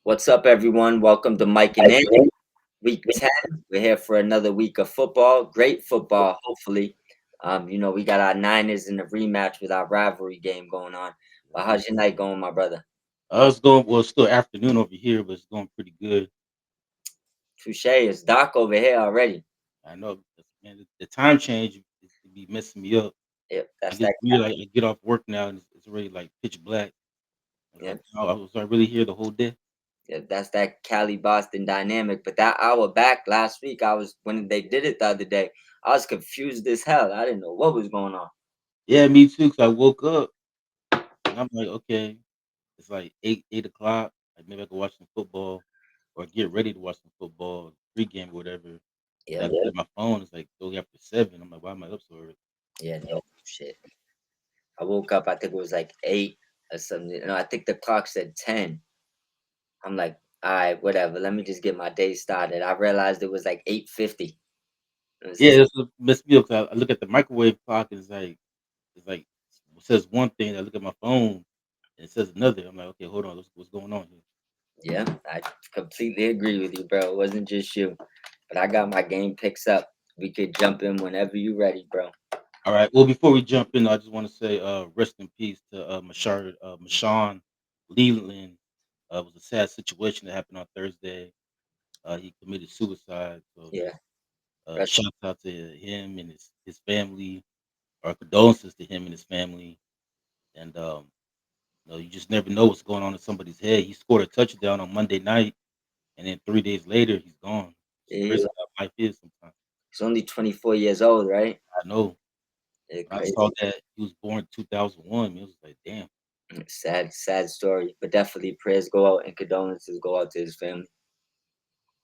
What's up, everyone? Welcome to Mike and In, week 10. We're here for another week of football. Great football, hopefully. We got our Niners in the rematch with our rivalry game going on. But how's your night going, my brother? It's going well. It's still afternoon over here, but it's going pretty good. Touche, it's dark over here already. I know, man. The time change it be messing me up. Yep, I that's get that. weird. Like I get off work now, and it's already like pitch black. I was like, Yep, oh, was I really here the whole day? yep, that's that Cali Boston dynamic. But that hour back last week, I was when they did it the other day. I was confused as hell. I didn't know what was going on. Yeah, me too. Cause I woke up and I'm like, okay, it's like 8 o'clock. Like maybe I could watch some football or get ready to watch some football, pregame or whatever. And I Yep, look at my phone. It's like only after 7. I'm like, why am I up so early? yeah, no shit. I woke up. I think it was like 8 or something. No, I think the clock said 10. I'm like, all right, whatever. Let me just get my day started. I realized it was like 8:50. It was Yeah, just that's what messed me up. 'Cause I look at the microwave clock. And it's like it says one thing. I look at my phone and it says another. I'm like, okay, hold on. What's going on here? yeah, I completely agree with you, bro. It wasn't just you, but I got my game picks up. We could jump in whenever you ready, bro. All right. Well, before we jump in, I just want to say, rest in peace to Mashawn Leland. It was a sad situation that happened on Thursday. He committed suicide. So, Yeah, rest, shout out to him and his family. Our condolences to him and his family. And you just never know what's going on in somebody's head. He scored a touchdown on Monday night, and then 3 days later, he's gone. It's he crazy was, how life is sometimes. he's only 24 years old, right? I know. Yeah, When I saw crazy. that he was born 2001, it was like, damn. Sad, sad story. But definitely prayers go out and condolences go out to his family.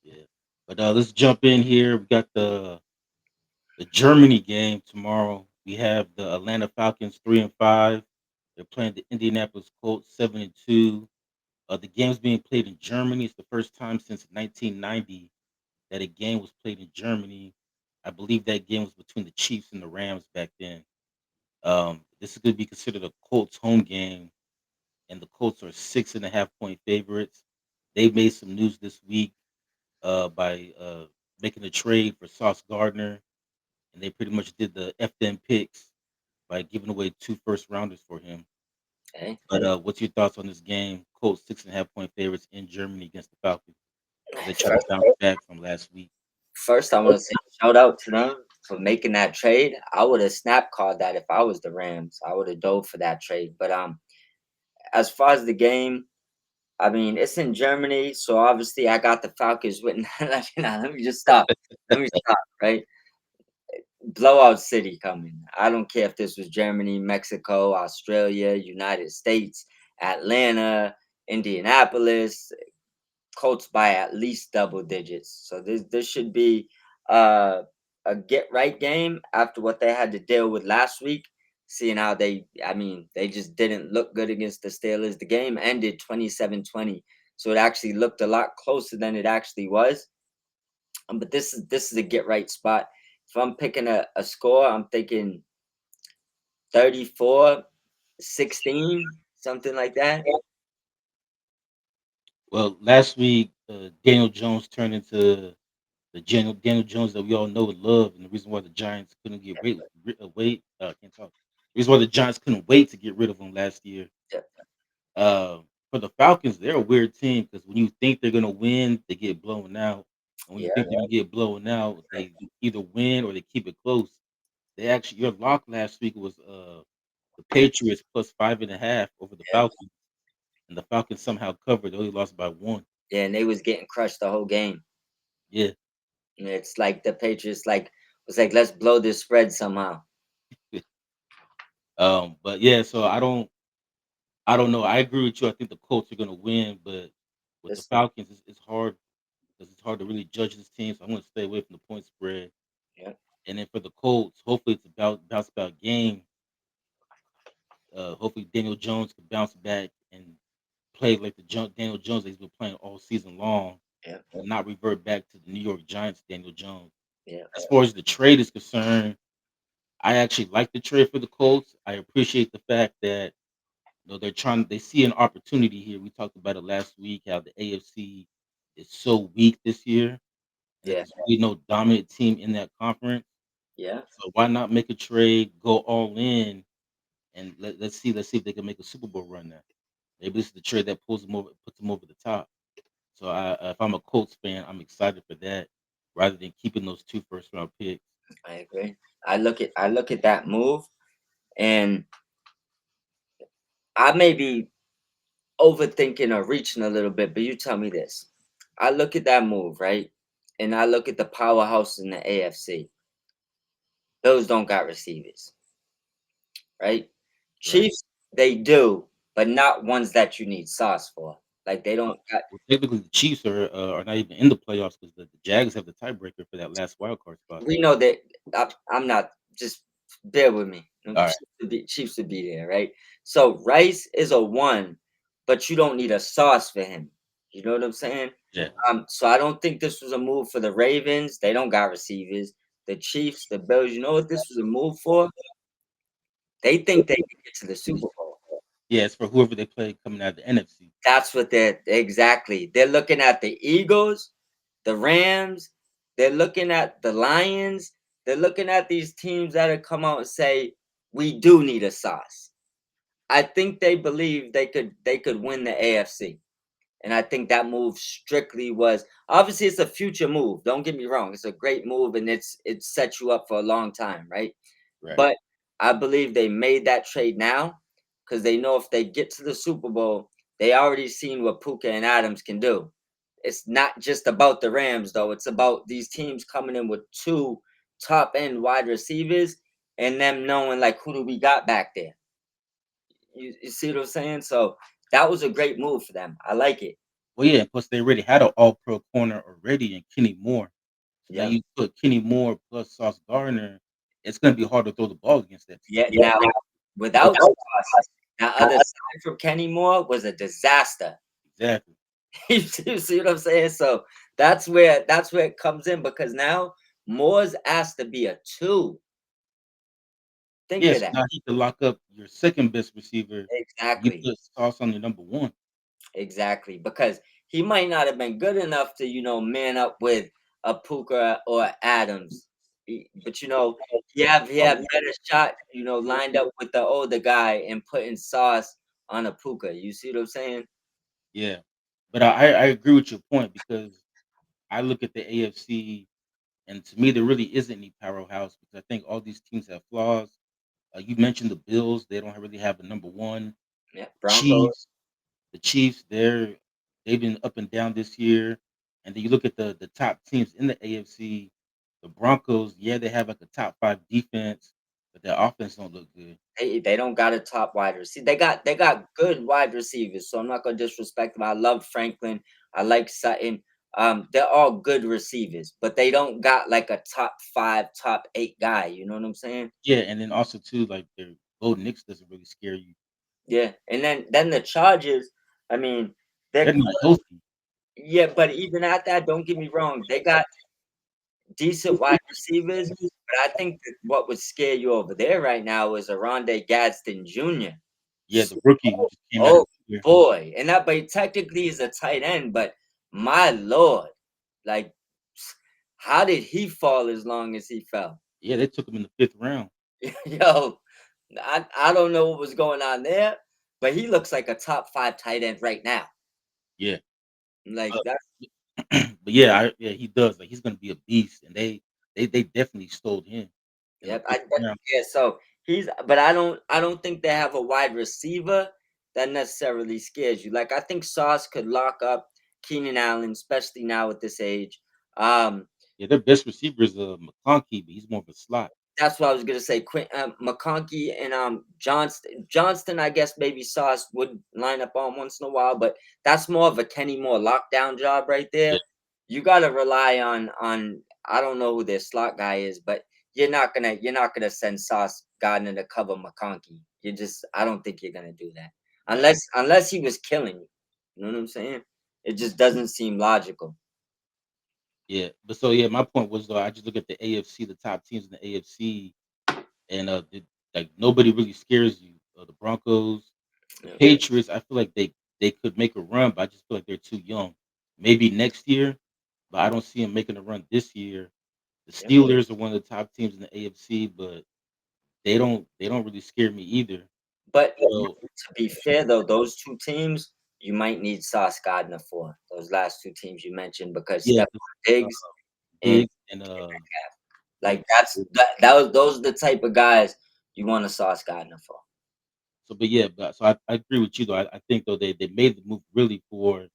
Yeah. But let's jump in here. We got the Germany game tomorrow. We have the Atlanta Falcons 3-5. They're playing the Indianapolis Colts 7-2. The game's being played in Germany. It's the first time since 1990 that a game was played in Germany. I believe that game was between the Chiefs and the Rams back then. This is going to be considered a Colts home game, and the Colts are 6.5 point favorites. They made some news this week by making a trade for Sauce Gardner, and they pretty much did the F them picks by giving away 2 first rounders for him. Okay. But what's your thoughts on this game? Colts 6.5 point favorites in Germany against the Falcons as they try to First, bounce back from last week. first, I want to say shout out to them for making that trade. I would have snap called that if I was the Rams. I would have dove for that trade. But as far as the game, I mean, it's in Germany, so obviously I got the Falcons with. Let me just stop. Let me stop. Right, blowout city coming. I don't care if this was Germany, Mexico, Australia, United States, Atlanta, Indianapolis. Colts by at least double digits. So this should be uh, a get right game after what they had to deal with last week. Seeing how they just didn't look good against the Steelers. The game ended 27-20, so it actually looked a lot closer than it actually was. But this is a get right spot. If I'm picking a score, I'm thinking 34-16, something like that. Well, last week, Daniel Jones turned into the Daniel Jones that we all know and love, and the reason why the Giants couldn't get can't talk. The reason why the Giants couldn't wait to get rid of him last year. Yeah, Uh, for the Falcons, they're a weird team because when you think they're gonna win, they get blown out, and when you yeah, think they're gonna get blown out, they either win or they keep it close. They actually your lock last week was the Patriots plus 5.5 over the yeah. Falcons, and the Falcons somehow covered. They only lost by one. Yeah, and they was getting crushed the whole game. Yeah. And it's like the Patriots was like, let's blow this spread somehow. But yeah, so I don't know. I agree with you. I think the Colts are gonna win, but with the This Falcons, it's hard because it's hard to really judge this team. So I'm gonna stay away from the point spread. yeah, And then for the Colts, hopefully it's a bounce back game. Hopefully Daniel Jones can bounce back and play like Daniel Jones that he's been playing all season long, yeah, and not revert back to the New York Giants Daniel Jones. yeah, As far as the trade is concerned, I actually like the trade for the Colts. I appreciate the fact that No, they see an opportunity here. We talked about it last week, how the AFC is so weak this year, and that Yeah, there's really no dominant team in that conference. yeah, So why not make a trade, go all in, and let's see if they can make a Super Bowl run now. Maybe this is the trade that pulls them over, puts them over the top. So if I'm a Colts fan, I'm excited for that, rather than keeping those 2 first-round picks. I agree. I look at that move, and I may be overthinking or reaching a little bit, but you tell me this. I look at that move, right? And I look at the powerhouse in the AFC. Those don't got receivers, right? Right. Chiefs, they do, but not ones that you need sauce for. Like they Uh, don't got. well, technically, the Chiefs are not even in the playoffs because the Jags have the tiebreaker for that last wild card spot. We know that. I'm not. Just bear with me. All right. Chiefs would be there, right? So Rice is a one, but you don't need a sauce for him. You know what I'm saying? Yeah. So I don't think this was a move for the Ravens. They don't got receivers. The Chiefs, the Bills. You know what this was a move for? They think they can get to the Super Bowl. Yeah, it's for whoever they play coming out of the NFC. That's what they're exactly. They're looking at the Eagles, the Rams. They're looking at the Lions. They're looking at these teams that have come out and say we do need a sauce. I think they believe they could win the AFC. And I think that move strictly was obviously it's a future move. Don't get me wrong. It's a great move and it sets you up for a long time, right? Right. But I believe they made that trade now because they know if they get to the Super Bowl, they already seen what Puka and Adams can do. It's not just about the Rams though. It's about these teams coming in with two top end wide receivers and them knowing like who do we got back there. You see what I'm saying? So that was a great move for them. I like it. Well, yeah, plus they already had an all-pro corner already in Kenny Moore. So now Yep. you put Kenny Moore plus Sauce Gardner, it's gonna be hard to throw the ball against that team. Yeah. Now without Sauce, that other side from Kenny Moore was a disaster. Exactly. You see what I'm saying? So that's where it comes in because now Moore's asked to be a two. Think of Yes, that. now he can lock up your second best receiver. You Exactly. put Sauce on your number one. Exactly. Because he might not have been good enough to, man up with a Puka or Adams. But he had better shot, lined up with the older guy and putting sauce on a Puka. You see what I'm saying? Yeah. But I agree with your point because I look at the AFC and to me there really isn't any powerhouse because I think all these teams have flaws. You mentioned the Bills; they don't really have a number one. Yeah. Broncos. Chiefs, the Chiefs, they've been up and down this year. And then you look at the top teams in the AFC, the Broncos. Yeah, they have like a top 5 defense, but their offense don't look good. They don't got a top wide receiver. They got good wide receivers, so I'm not gonna disrespect them. I love Franklin. I like Sutton. They're all good receivers, but they don't got like a top five, top eight guy. You know what I'm saying? Yeah, and then also too, like their Bo Nix doesn't really scare you. Yeah. And then the Chargers. I mean, They're they're not healthy. yeah, but even at that, don't get me wrong, they got decent wide receivers. But I think that what would scare you over there right now is Aronde Gadsden Jr. Yeah, the rookie who just came out of Oh here. boy, and that but he technically is a tight end, but my lord, like how did he fall as long as he fell? Yeah, they took him in the 5th round. Yo, I don't know what was going on there, but he looks like a top five tight end right now. Yeah, Like uh, that. but yeah, yeah, he does. Like he's gonna be a beast, and they definitely stole him in the Yep. fifth round. Yeah. So but I don't think they have a wide receiver that necessarily scares you. Like I think Sauce could lock up Keenan Allen, especially now at this age. Um, Yeah, their best receiver is McConkey, but he's more of a slot. That's what I was gonna say. McConkey and Johnston. Johnston, I guess maybe Sauce would line up on once in a while, but that's more of a Kenny Moore lockdown job right Yeah, there. You gotta rely on I don't know who their slot guy is, but you're not gonna send Sauce Gardner to cover McConkey. I don't think you're gonna do that nah. unless he was killing you. You know what I'm saying? It just doesn't seem logical. Yeah, but so yeah, my point was though I just look at the AFC, the top teams in the AFC, and like nobody really scares you. The Broncos, The Yeah. Patriots, I feel like they could make a run, but I just feel like they're too young. Maybe next year, but I don't see them making a run this year. The Yeah. Steelers are one of the top teams in the AFC, but they don't really scare me either. But So to be fair though, those two teams you might need Sauce Gardner for those last two teams you mentioned because yeah, Stephon Diggs and Diggs and yeah. like that was those are the type of guys you want a Sauce Gardner for. So, but yeah, I agree with you though. I think though they made the move really for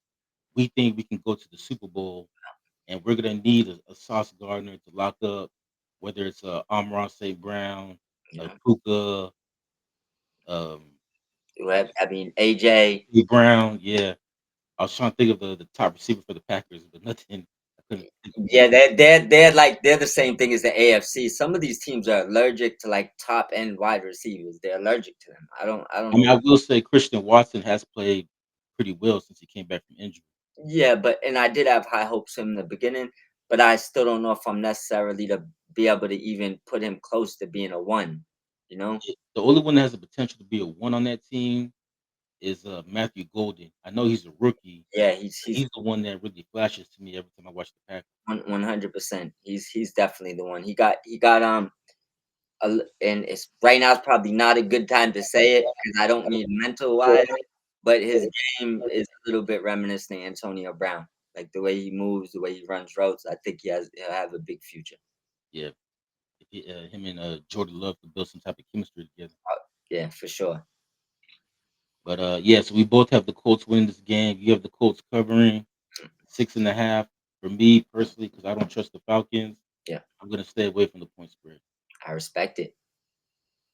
we think we can go to the Super Bowl and we're gonna need a Sauce Gardner to lock up, whether it's Amon St. Brown, Yeah. Puka, um, I mean AJ. Lee Brown. Yeah, I was trying to think of the top receiver for the Packers, but nothing. I couldn't think of Yeah, anything. they're the same thing as the AFC. Some of these teams are allergic to like top end wide receivers. They're allergic to them. I don't I mean, know. I will say Christian Watson has played pretty well since he came back from injury. Yeah, but and I did have high hopes for him in the beginning, but I still don't know if I'm necessarily to be able to even put him close to being a one. You know? The only one that has the potential to be a one on that team is Matthew Golden. I know he's a rookie, Yeah, but he's he's the one that really flashes to me every time I watch the Packers. 100%. He's definitely the one. And it's right now. It's probably not a good time to say it because I don't mean mental wise, but his game is a little bit reminiscent of Antonio Brown. Like the way he moves, the way he runs routes. I think he'll have a big future. Yeah, if him and Jordan Love could build some type of chemistry together. Yeah, for sure. But yeah, so we both have the Colts winning this game. You have the Colts covering 6.5. For me personally, because I don't trust the Falcons, Yeah, I'm gonna stay away from the point spread. I respect it.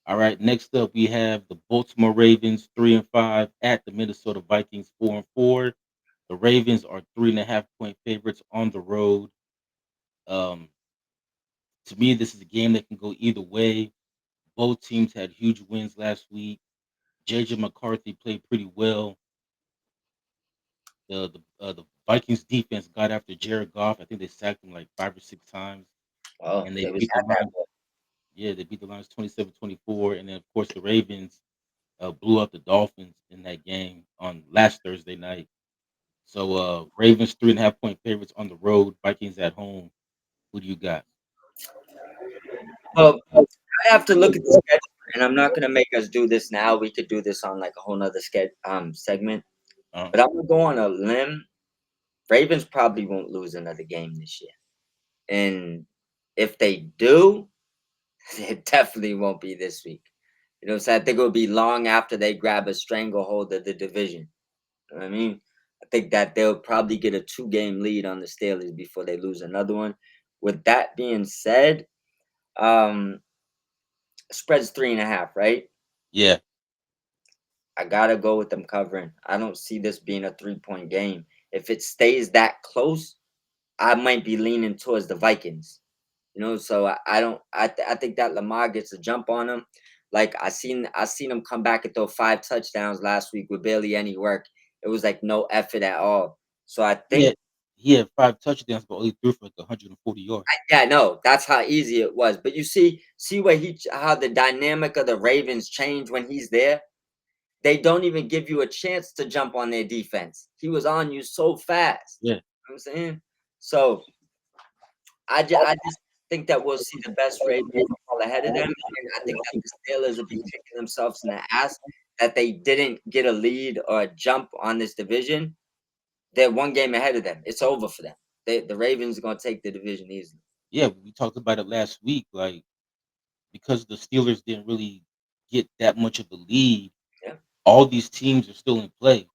All right, next up we have the Baltimore Ravens 3-5 at the Minnesota Vikings 4-4. The Ravens are 3.5 point favorites on the road. Um, to me, this is a game that can go either way. Both teams had huge wins last week. JJ McCarthy played pretty well. The Vikings defense got after Jared Goff. I think they sacked him like 5 or 6 times, Oh, and they they was beat the at that Lions. point. Yeah, they beat the Lions 27-24, and then of course the Ravens blew out the Dolphins in that game on last Thursday night. So Ravens 3.5 point favorites on the road. Vikings at home. Who do you got? Well, I have to look at the schedule, and I'm not gonna make us do this now. We could do this on like a whole nother segment. Uh, But I'm gonna go on a limb. Ravens probably won't lose another game this year. And if they do, it definitely won't be this week. You know what I'm saying? I think it'll be long after they grab a stranglehold of the division. You know what I mean? I think that they'll probably get a 2 game lead on the Steelers before they lose another one. With that being said, um, spread's 3.5, right? yeah, I gotta go with them covering. I don't see this being a 3 point game. If it stays that close, I might be leaning towards the Vikings. You know, so I don't. I think that Lamar gets a jump on him. Like I seen him come back and throw 5 touchdowns last week with barely any work. It was like no effort at all. So I yeah. think, He had 5 touchdowns, but only threw for like 140 yards. yeah, no, that's how easy it was. But you see where how the dynamic of the Ravens change when he's there. They don't even give you a chance to jump on their defense. He was on you so fast. Yeah, You know what I'm saying? So I just think that we'll see the best Ravens fall ahead of them, and I think that the Steelers will be kicking themselves in the ass that they didn't get a lead or a jump on this division. They're 1 game ahead of them. It's over for them. The Ravens are gonna take the division easily. yeah. We talked about it last week. Like because the Steelers didn't really get that much of a lead, Yeah, all these teams are still in play.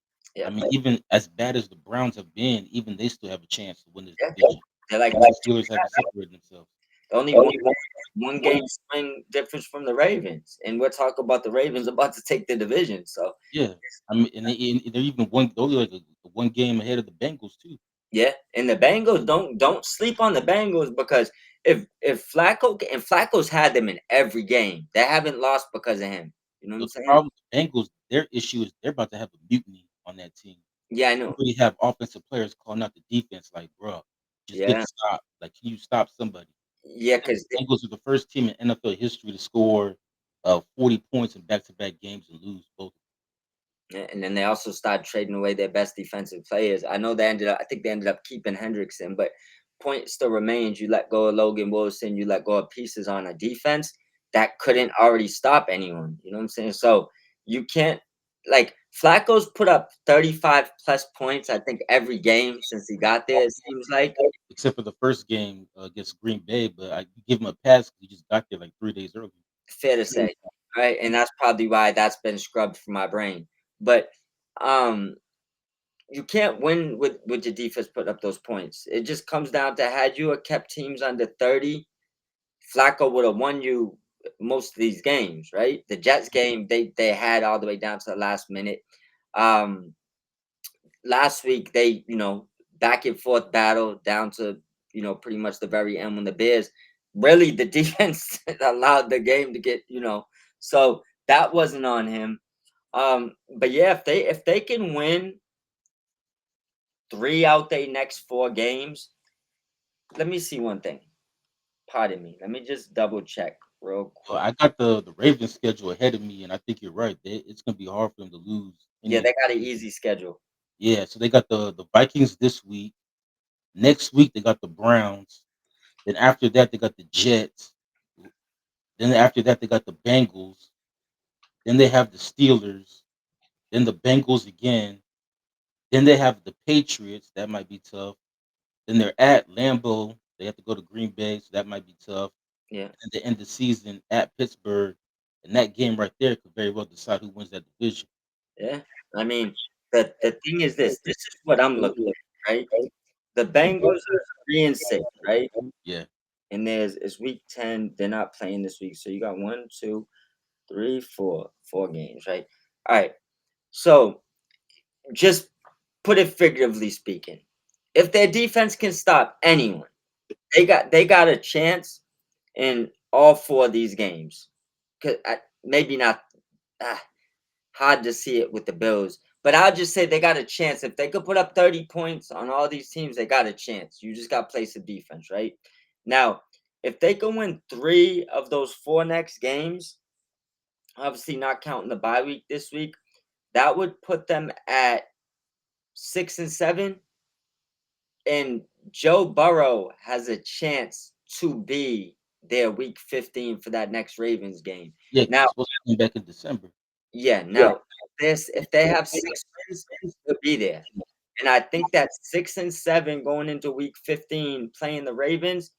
I yeah, mean, even as bad as the Browns have been, even they still have a chance to win this yeah. division They're like because the Steelers haven't separated themselves. only one game swing difference from the Ravens, and we're talking about the Ravens about to take the division. So Yeah, I mean, and they're even one. They're only like a one game ahead of the Bengals too. yeah, and the Bengals don't sleep on the Bengals because if Flacco's had them in every game, they haven't lost because of him. You know what I'm The saying? problem with the Bengals, their issue is they're about to have a mutiny on that team. Yeah, I You know. really have offensive players calling out the defense, like, "Bro, just get a Yeah, stop. Like, can you stop somebody?" yeah, The because Bengals are the first team in NFL history to score 40 points in back-to-back games and lose both. And then they also started trading away their best defensive players. I know they ended up, I think they ended up keeping Hendrickson, but point still remains. You let go of Logan Wilson, you let go of pieces on a defense that couldn't already stop anyone. You know what I'm saying? So you can't, like, Flacco's put up 35 plus points, I think, every game since he got there, it seems like. except for the first game against Green Bay. But I give him a pass 'cause he just got there like 3 days early. Fair to say, right? And that's probably why that's been scrubbed from my brain. But um you can't win with your defense putting up those points. It just comes down to had you have kept teams under 30, Flacco would have won you most of these games, right? The Jets game, they had all the way down to the last minute. Um, Last week they, back and forth battle down to, pretty much the very end when the Bears really the defense allowed the game to get, so that wasn't on him. But yeah, if they can win three out their next four games, let me see one thing. Pardon me. Let me just double check real Well, quick. I got the Ravens schedule ahead of me, and I think you're right. It's gonna be hard for them to lose Yeah, any of they got an these. easy schedule. Yeah, so they got the Vikings this week. Next week they got the Browns. Then after that they got the Jets. Then after that they got the Bengals. Then they have the Steelers. Then the Bengals again. Then they have the Patriots. That might be tough. Then they're at Lambeau. They have to go to Green Bay, so that might be tough. Yeah, And the end of the season at Pittsburgh, and that game right there could very well decide who wins that division. yeah. I mean, the thing is this. This is what I'm looking at, right? The Bengals are 3-6, right? Yeah, And it's week 10. They're not playing this week. So you got one, two, three, four games, right? All right. So just put it figuratively speaking. If their defense can stop anyone, they got a chance in all four of these games. Maybe not, ah, hard to see it with the Bills, but I'll just say they got a chance. If they could put up 30 points on all these teams, they got a chance. You just got to play some defense, right? Now, if they can win three of those four next games, obviously not counting the bye week this week, that would put them at 6-7. And Joe Burrow has a chance to be there week 15 for that next Ravens game. yeah, because Now, he's supposed to come back in December. yeah, now this if they have 6 wins, they'll be there. And I think that 6-7 going into week 15 playing the Ravens,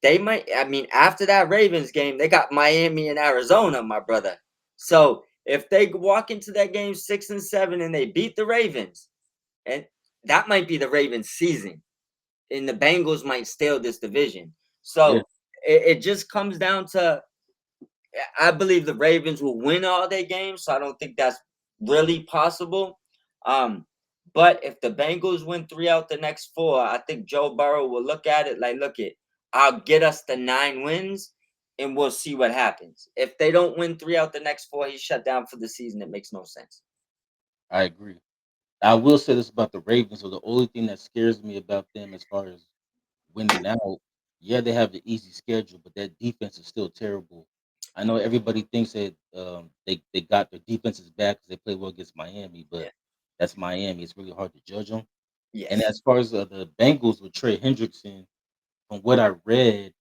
they might, I mean, after that Ravens game, they got Miami and Arizona, my brother. So if they walk into that game 6-7 and they beat the Ravens, and that might be the Ravens season. And the Bengals might steal this division. Yeah, So it just comes down to I believe the Ravens will win all their games, so I don't think that's really possible. Um, but if the Bengals win three out the next four, I think Joe Burrow will look at it like, look it, I'll get us the 9 wins and we'll see what happens. If they don't win three out the next four, he's shut down for the season. It makes no sense. I agree. I will say this about the Ravens. So the only thing that scares me about them as far as winning out, yeah, they have the easy schedule, but that defense is still terrible. I know everybody thinks that they got their defenses back because they played well against Miami, but Yeah. that's Miami. It's really hard to judge them. And Yes. as far as the Bengals with Trey Hendrickson, from what I read,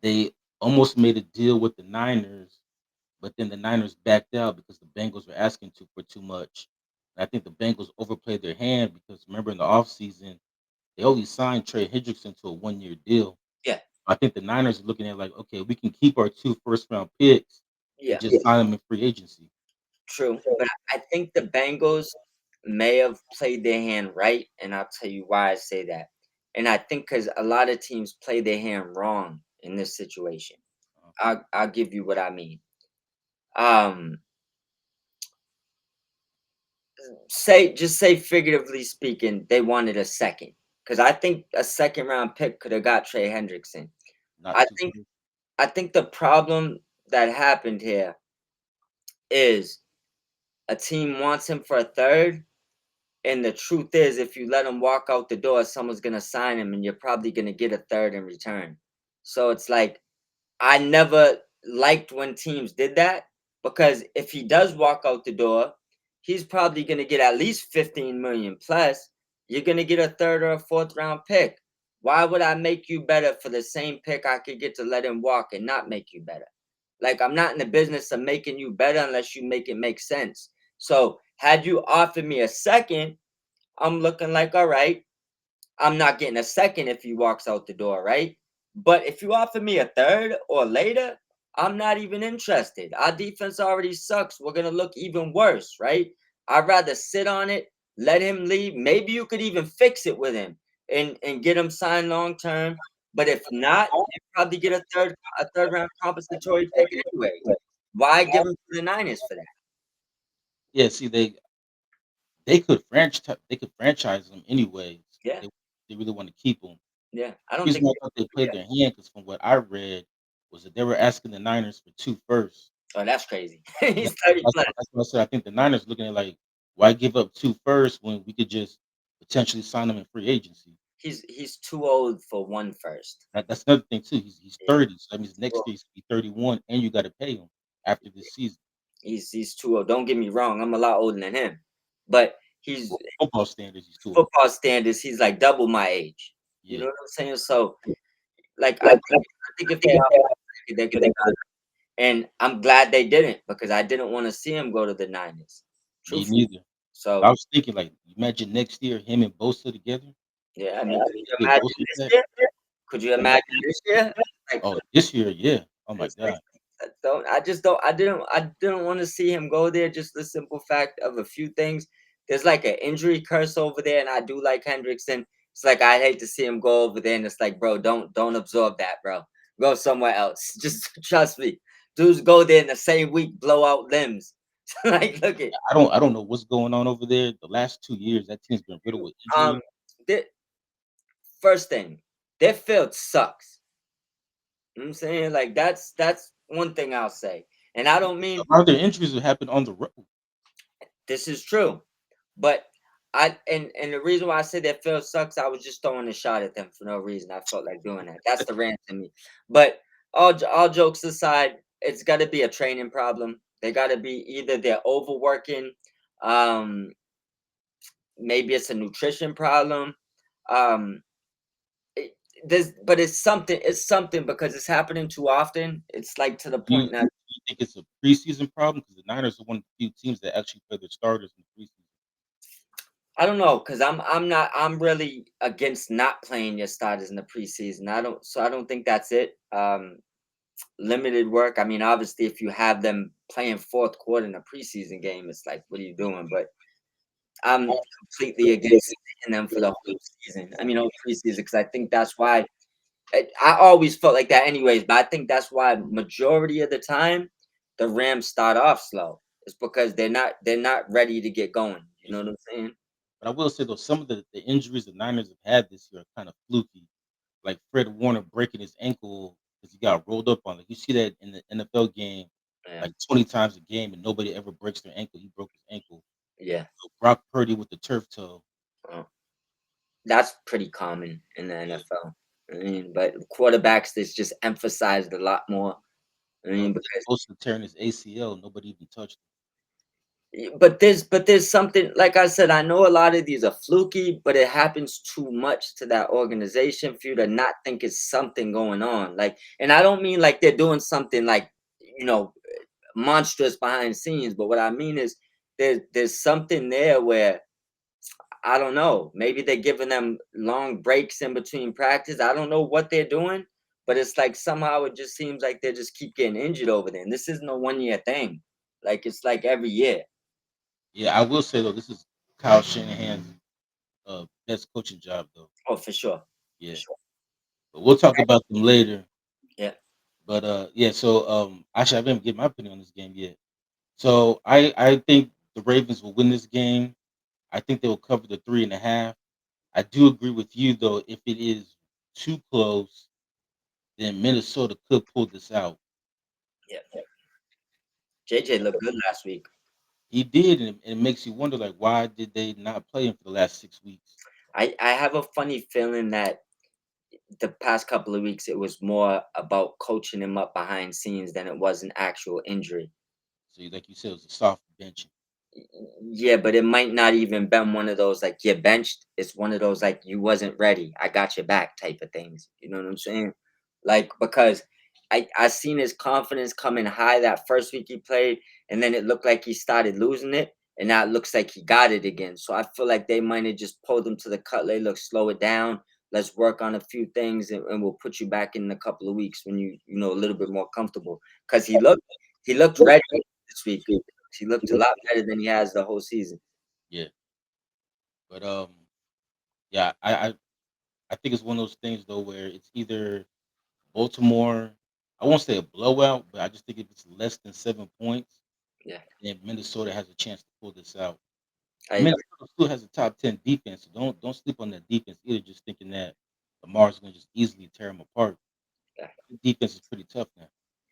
they almost made a deal with the Niners, but then the Niners backed out because the Bengals were asking for too much. And I think the Bengals overplayed their hand because remember in the offseason, they only signed Trey Hendrickson to a 1 year deal. Yeah. I think the Niners are looking at like, okay, we can keep our two first round picks and Yeah. just sign them in free agency. True. But I think the Bengals may have played their hand right, and I'll tell you why I say that. And I think because a lot of teams play their hand wrong in this situation. Uh, I'll give you what I mean. Um, say figuratively speaking, they wanted a second. Because I think a second round pick could have got Trey Hendrickson. not I too think soon. I think the problem that happened here is a team wants him for a third. And the truth is, if you let him walk out the door, someone's gonna sign him, and you're probably gonna get a third in return. So it's like I never liked when teams did that because if he does walk out the door, he's probably going to get at least 15 million plus. You're going to get a third or a fourth round pick. Why would I make you better for the same pick I could get to let him walk and not make you better? Like, I'm not in the business of making you better unless you make it make sense. So had you offered me a second, I'm looking like, all right, I'm not getting a second if he walks out the door, right? But if you offer me a third or later, I'm not even interested. Our defense already sucks. We're gonna look even worse, right? I'd rather sit on it, let him leave. Maybe you could even fix it with him and get him signed long term. But if not, you probably get a third round compensatory pick anyway. Why give him to the Niners for that? Yeah, see, they could franchise him anyways. Yeah, They they really want to keep him. yeah. I don't Reason think why I they thought they do played that. their hand, because from what I read was that they were asking the Niners for 2 firsts. Oh, that's crazy. Yeah, He's 30 that's plus. that's what I said. I think the Niners looking at like, why give up 2 firsts when we could just potentially sign him in free agency? He's too old for one first. That's another thing too. He's Yeah, 30, so that means too next old. year he's gonna be 31, and you got to pay him after this season. He's too old. Don't get me wrong, I'm a lot older than him, but he's For football standards, he's too old. football standards. He's like double my age. You Yeah, know what I'm saying? So, like, I think if they offered, they could have done it, and I'm glad they didn't because I didn't want to see him go to the Niners. me Truthfully. neither. I So, was thinking like, imagine next year him and Bosa together. yeah, I Like, mean, could you get imagine Bosa this back. year? Could you Like, imagine this year? Like, oh, this year, yeah. Oh my it's like god. I don't I just don't I didn't want to see him go there, just the simple fact of a few things. There's like an injury curse over there, and I do like Hendrickson. It's like I hate to see him go over there, and it's like, bro, don't absorb that, bro. Go somewhere else. Just trust me. Dudes go there in the same week, blow out limbs. Like, look at I don't know what's going on over there. The last 2 years, that team's been riddled with um injury. the first thing, their field sucks. You know what I'm saying? Like that's one thing I'll say. And I don't A mean lot of their injuries have happened on the road. this is true. But and the reason why I said that Phil sucks, I was just throwing a shot at them for no reason. I felt like doing that. That's the rant in me. But all jokes aside, it's got to be a training problem. They got to be either they're overworking, um, maybe it's a nutrition problem. Um, it, but it's something because it's happening too often. It's like to the You point now. you think it's a preseason problem? Because the Niners are one of the few teams that actually play their starters in the preseason. I don't know because I'm really against not playing your starters in the preseason. I don't think that's it. Limited work. I mean, obviously, if you have them playing fourth quarter in a preseason game, it's like, what are you doing? But I'm completely against sticking them for the whole season. I mean, whole preseason because I think that's why I always felt like that, anyways. But I think that's why majority of the time the Rams start off slow. It's because they're not ready to get going. You know Yeah. what I'm saying? But I will say though, some of the injuries the Niners have had this year are kind of fluky. Like Fred Warner breaking his ankle because he got rolled up on it. You see that in the NFL game Yeah, like 20 times a game, and nobody ever breaks their ankle. He broke his ankle. yeah. So Brock Purdy with the turf toe. Well, that's pretty common in the Yeah. NFL. I mean, but quarterbacks that's just emphasized a lot more. I mean, because Bosa tearing his ACL, nobody even touched but there's something like I said. I know a lot of these are fluky, but it happens too much to that organization for you to not think it's something going on. Like, and I don't mean like they're doing something like you know monstrous behind the scenes, but what I mean is there's something there where I don't know. Maybe they're giving them long breaks in between practice. I don't know what they're doing, but it's like somehow it just seems like they just keep getting injured over there. And this isn't a 1 year thing. Like it's like every year. Yeah, I will say though, this is Kyle Shanahan's best coaching job though. Oh, for sure. For Yeah, sure. but we'll talk about them later. Yeah. But yeah. So actually, I haven't given my opinion on this game yet. So I think the Ravens will win this game. I think they will cover the 3.5. I do agree with you though. If it is too close, then Minnesota could pull this out. Yeah. JJ looked good last week. He did, and it makes you wonder, like, why did they not play him for the last 6 weeks? I have a funny feeling that the past couple of weeks it was more about coaching him up behind scenes than it was an actual injury. So, like you said, it was a soft bench. Yeah, but it might not even been one of those like you're benched. It's one of those like you wasn't ready. I got your back type of things. You know what I'm saying? Like because I seen his confidence coming high that first week he played, and then it looked like he started losing it, and now it looks like he got it again. So I feel like they might have just pulled him to the cut. They look, slow it down. Let's work on a few things, and we'll put you back in a couple of weeks when you know a little bit more comfortable. Because he looked ready this week. He looked a lot better than he has the whole season. Yeah, but yeah, I think it's one of those things though where it's either Baltimore. I won't say a blowout, but I just think if it's less than 7 points, Yeah, then Minnesota has a chance to pull this out. I agree. Minnesota still has a top 10 defense, so don't sleep on that defense either. Just thinking that Lamar's going to just easily tear them apart. Yeah. The defense is pretty tough now.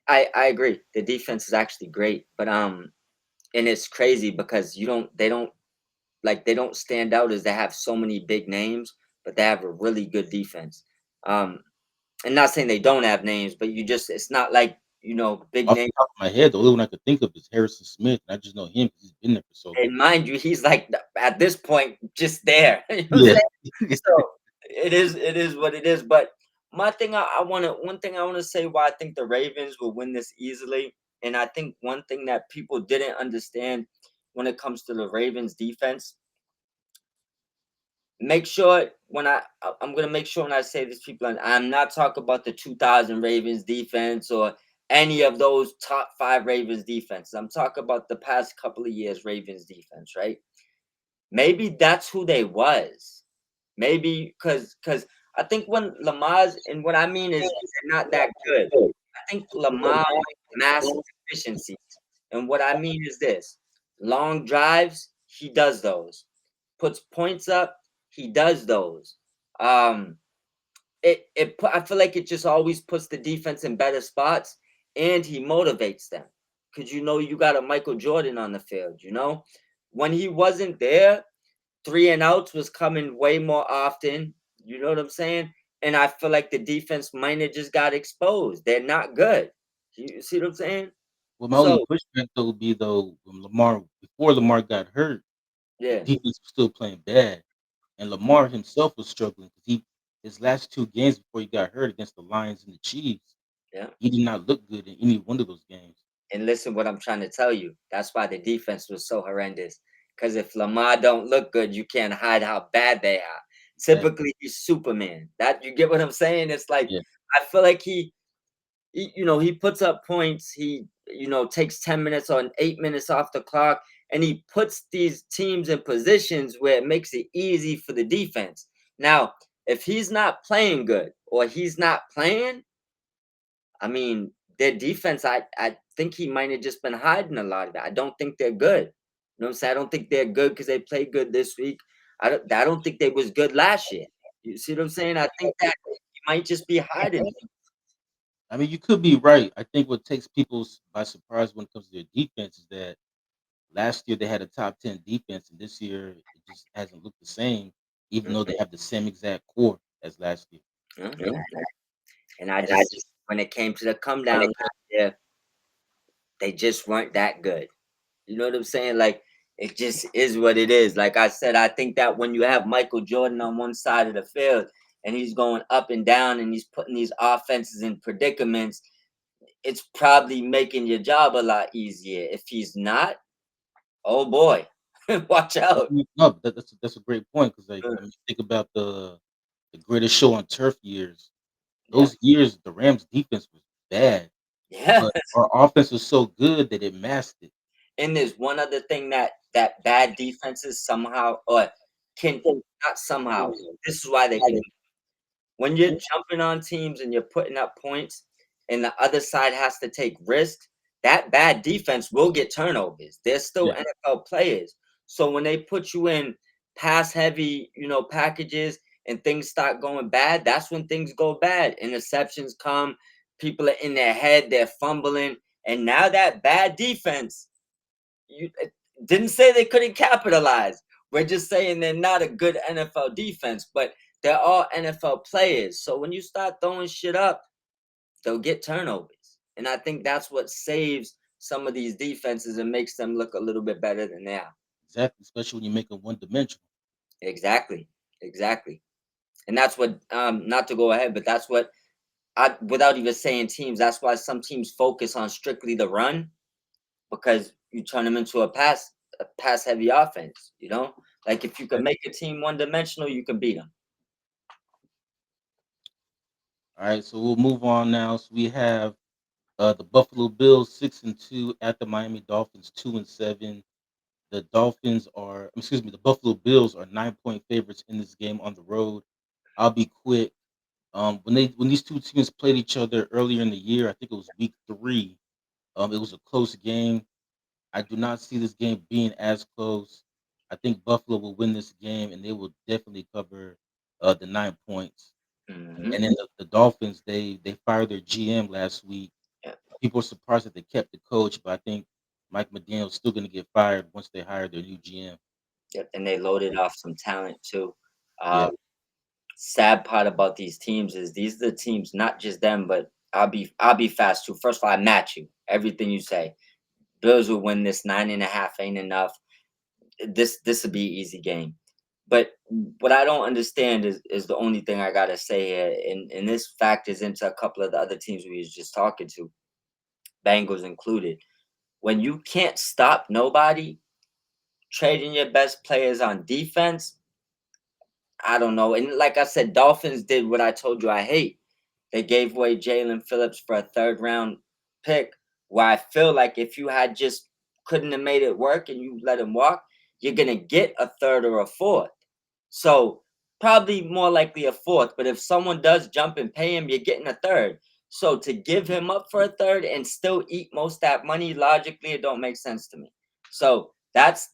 I agree. The defense is actually great, but and it's crazy because they don't stand out as they have so many big names, but they have a really good defense. Um, and not saying they don't have names, but it's not like big Off the names. top of my head, the only one I could think of is Harrison Smith, and I just know him because he's been there for so long. And mind you, he's like at this point just there. You know what I'm Yeah, saying? So it is what it is. But one thing I wanna say why I think the Ravens will win this easily, and I think one thing that people didn't understand when it comes to the Ravens defense, make sure I'm gonna make sure when I say this, people, and I'm not talking about the 2000 Ravens defense or any of those top five Ravens defenses. I'm talking about the past couple of years Ravens defense, right? Maybe that's who they was. Maybe because I think when Lamar's and what I mean is they're not that good. I think Lamar mass efficiency. And what I mean is this long drives, he does those. Puts points up, he does those. Um I feel like it just always puts the defense in better spots and he motivates them. Cause you got a Michael Jordan on the field, you know? When he wasn't there, three and outs was coming way more often. You know what I'm saying? And I feel like the defense might have just got exposed. They're not good. You see what I'm saying? well, my only So pushback though would be though when Lamar before Lamar got hurt, the yeah, defense was still playing bad, and Lamar himself was struggling because he his last 2 games before he got hurt against the Lions and the Chiefs, yeah. he did not look good in any one of those games. And listen what I'm trying to tell you. That's why the defense was so horrendous. Because if Lamar don't look good, you can't hide how bad they are. Exactly. Typically, he's Superman. That you get what I'm saying? It's like Yeah. I feel like he puts up points. He takes 10 minutes or 8 minutes off the clock, and he puts these teams in positions where it makes it easy for the defense. Now, if he's not playing good or he's not playing, I mean, their defense, I think he might have just been hiding a lot of it. I don't think they're good. You know what I'm saying? I don't think they're good because they played good this week. I don't think they was good last year. You see what I'm saying? I think that he might just be hiding. I mean, you could be right. I think what takes people by surprise when it comes to their defense is that last year they had a top 10 defense, and this year it just hasn't looked the same, even though they have the same exact core as last year. Mhm. And I just when it came to the come down last year, they just weren't that good. You know what I'm saying? Like it just is what it is. Like I said, I think that when you have Michael Jordan on one side of the field and he's going up and down and he's putting these offenses in predicaments, it's probably making your job a lot easier. If he's not, oh boy, watch out. No, but that's a great point because like Uh, I mean, think about the greatest show on turf years. Yeah, Those years, the Rams defense was bad, yeah. but our offense was so good that it masked it. And there's one other thing that bad defenses somehow or can not somehow. This is why they can. When you're jumping on teams and you're putting up points and the other side has to take risks, that bad defense will get turnovers. They're still Yeah, NFL players. So when they put you in pass heavy, packages and things start going bad, that's when things go bad. Interceptions come, people are in their head, they're fumbling. And now that bad defense, you didn't say they couldn't capitalize. We're just saying they're not a good NFL defense, but they're all NFL players. So when you start throwing shit up, they'll get turnovers. And I think that's what saves some of these defenses and makes them look a little bit better than they are. Exactly, especially when you make them one dimensional. Exactly. Exactly. And that's what not to go ahead, but that's what I without even saying teams, that's why some teams focus on strictly the run because you turn them into a pass heavy offense, you know? Like if you can make a team one dimensional, you can beat them. All right, so we'll move on now. So we have the Buffalo Bills 6-2 at the Miami Dolphins 2-7. The Dolphins are, excuse me, the Buffalo Bills are 9-point favorites in this game on the road. I'll be quick. When these two teams played each other earlier in the year, I think it was week 3. It was a close game. I do not see this game being as close. I think Buffalo will win this game, and they will definitely cover the 9 points. Hmm. And then the Dolphins, they fired their GM last week. Yeah, People are surprised that they kept the coach, but I think Mike McDaniel's still going to get fired once they hire their new GM. yep, and they loaded off some talent too. Yeah, Uh, Sad part about these teams is these are the teams, not just them, but I'll be fast too. First of all, I match you everything you say. Bills will win this 9.5 ain't enough. This will be an easy game. But what I don't understand is the only thing I gotta say here, and this factors into a couple of the other teams we was just talking to, Bengals included. When you can't stop nobody, trading your best players on defense, I don't know. And like I said, Dolphins did what I told you I hate. They gave away Jalen Phillips for a third round pick. Where I feel like if you had just couldn't have made it work and you let him walk, you're gonna get a third or a fourth. So probably more likely a fourth. But if someone does jump and pay him, you're getting a third. So to give him up for a third and still eat most of that money, logically, it don't make sense to me. So that's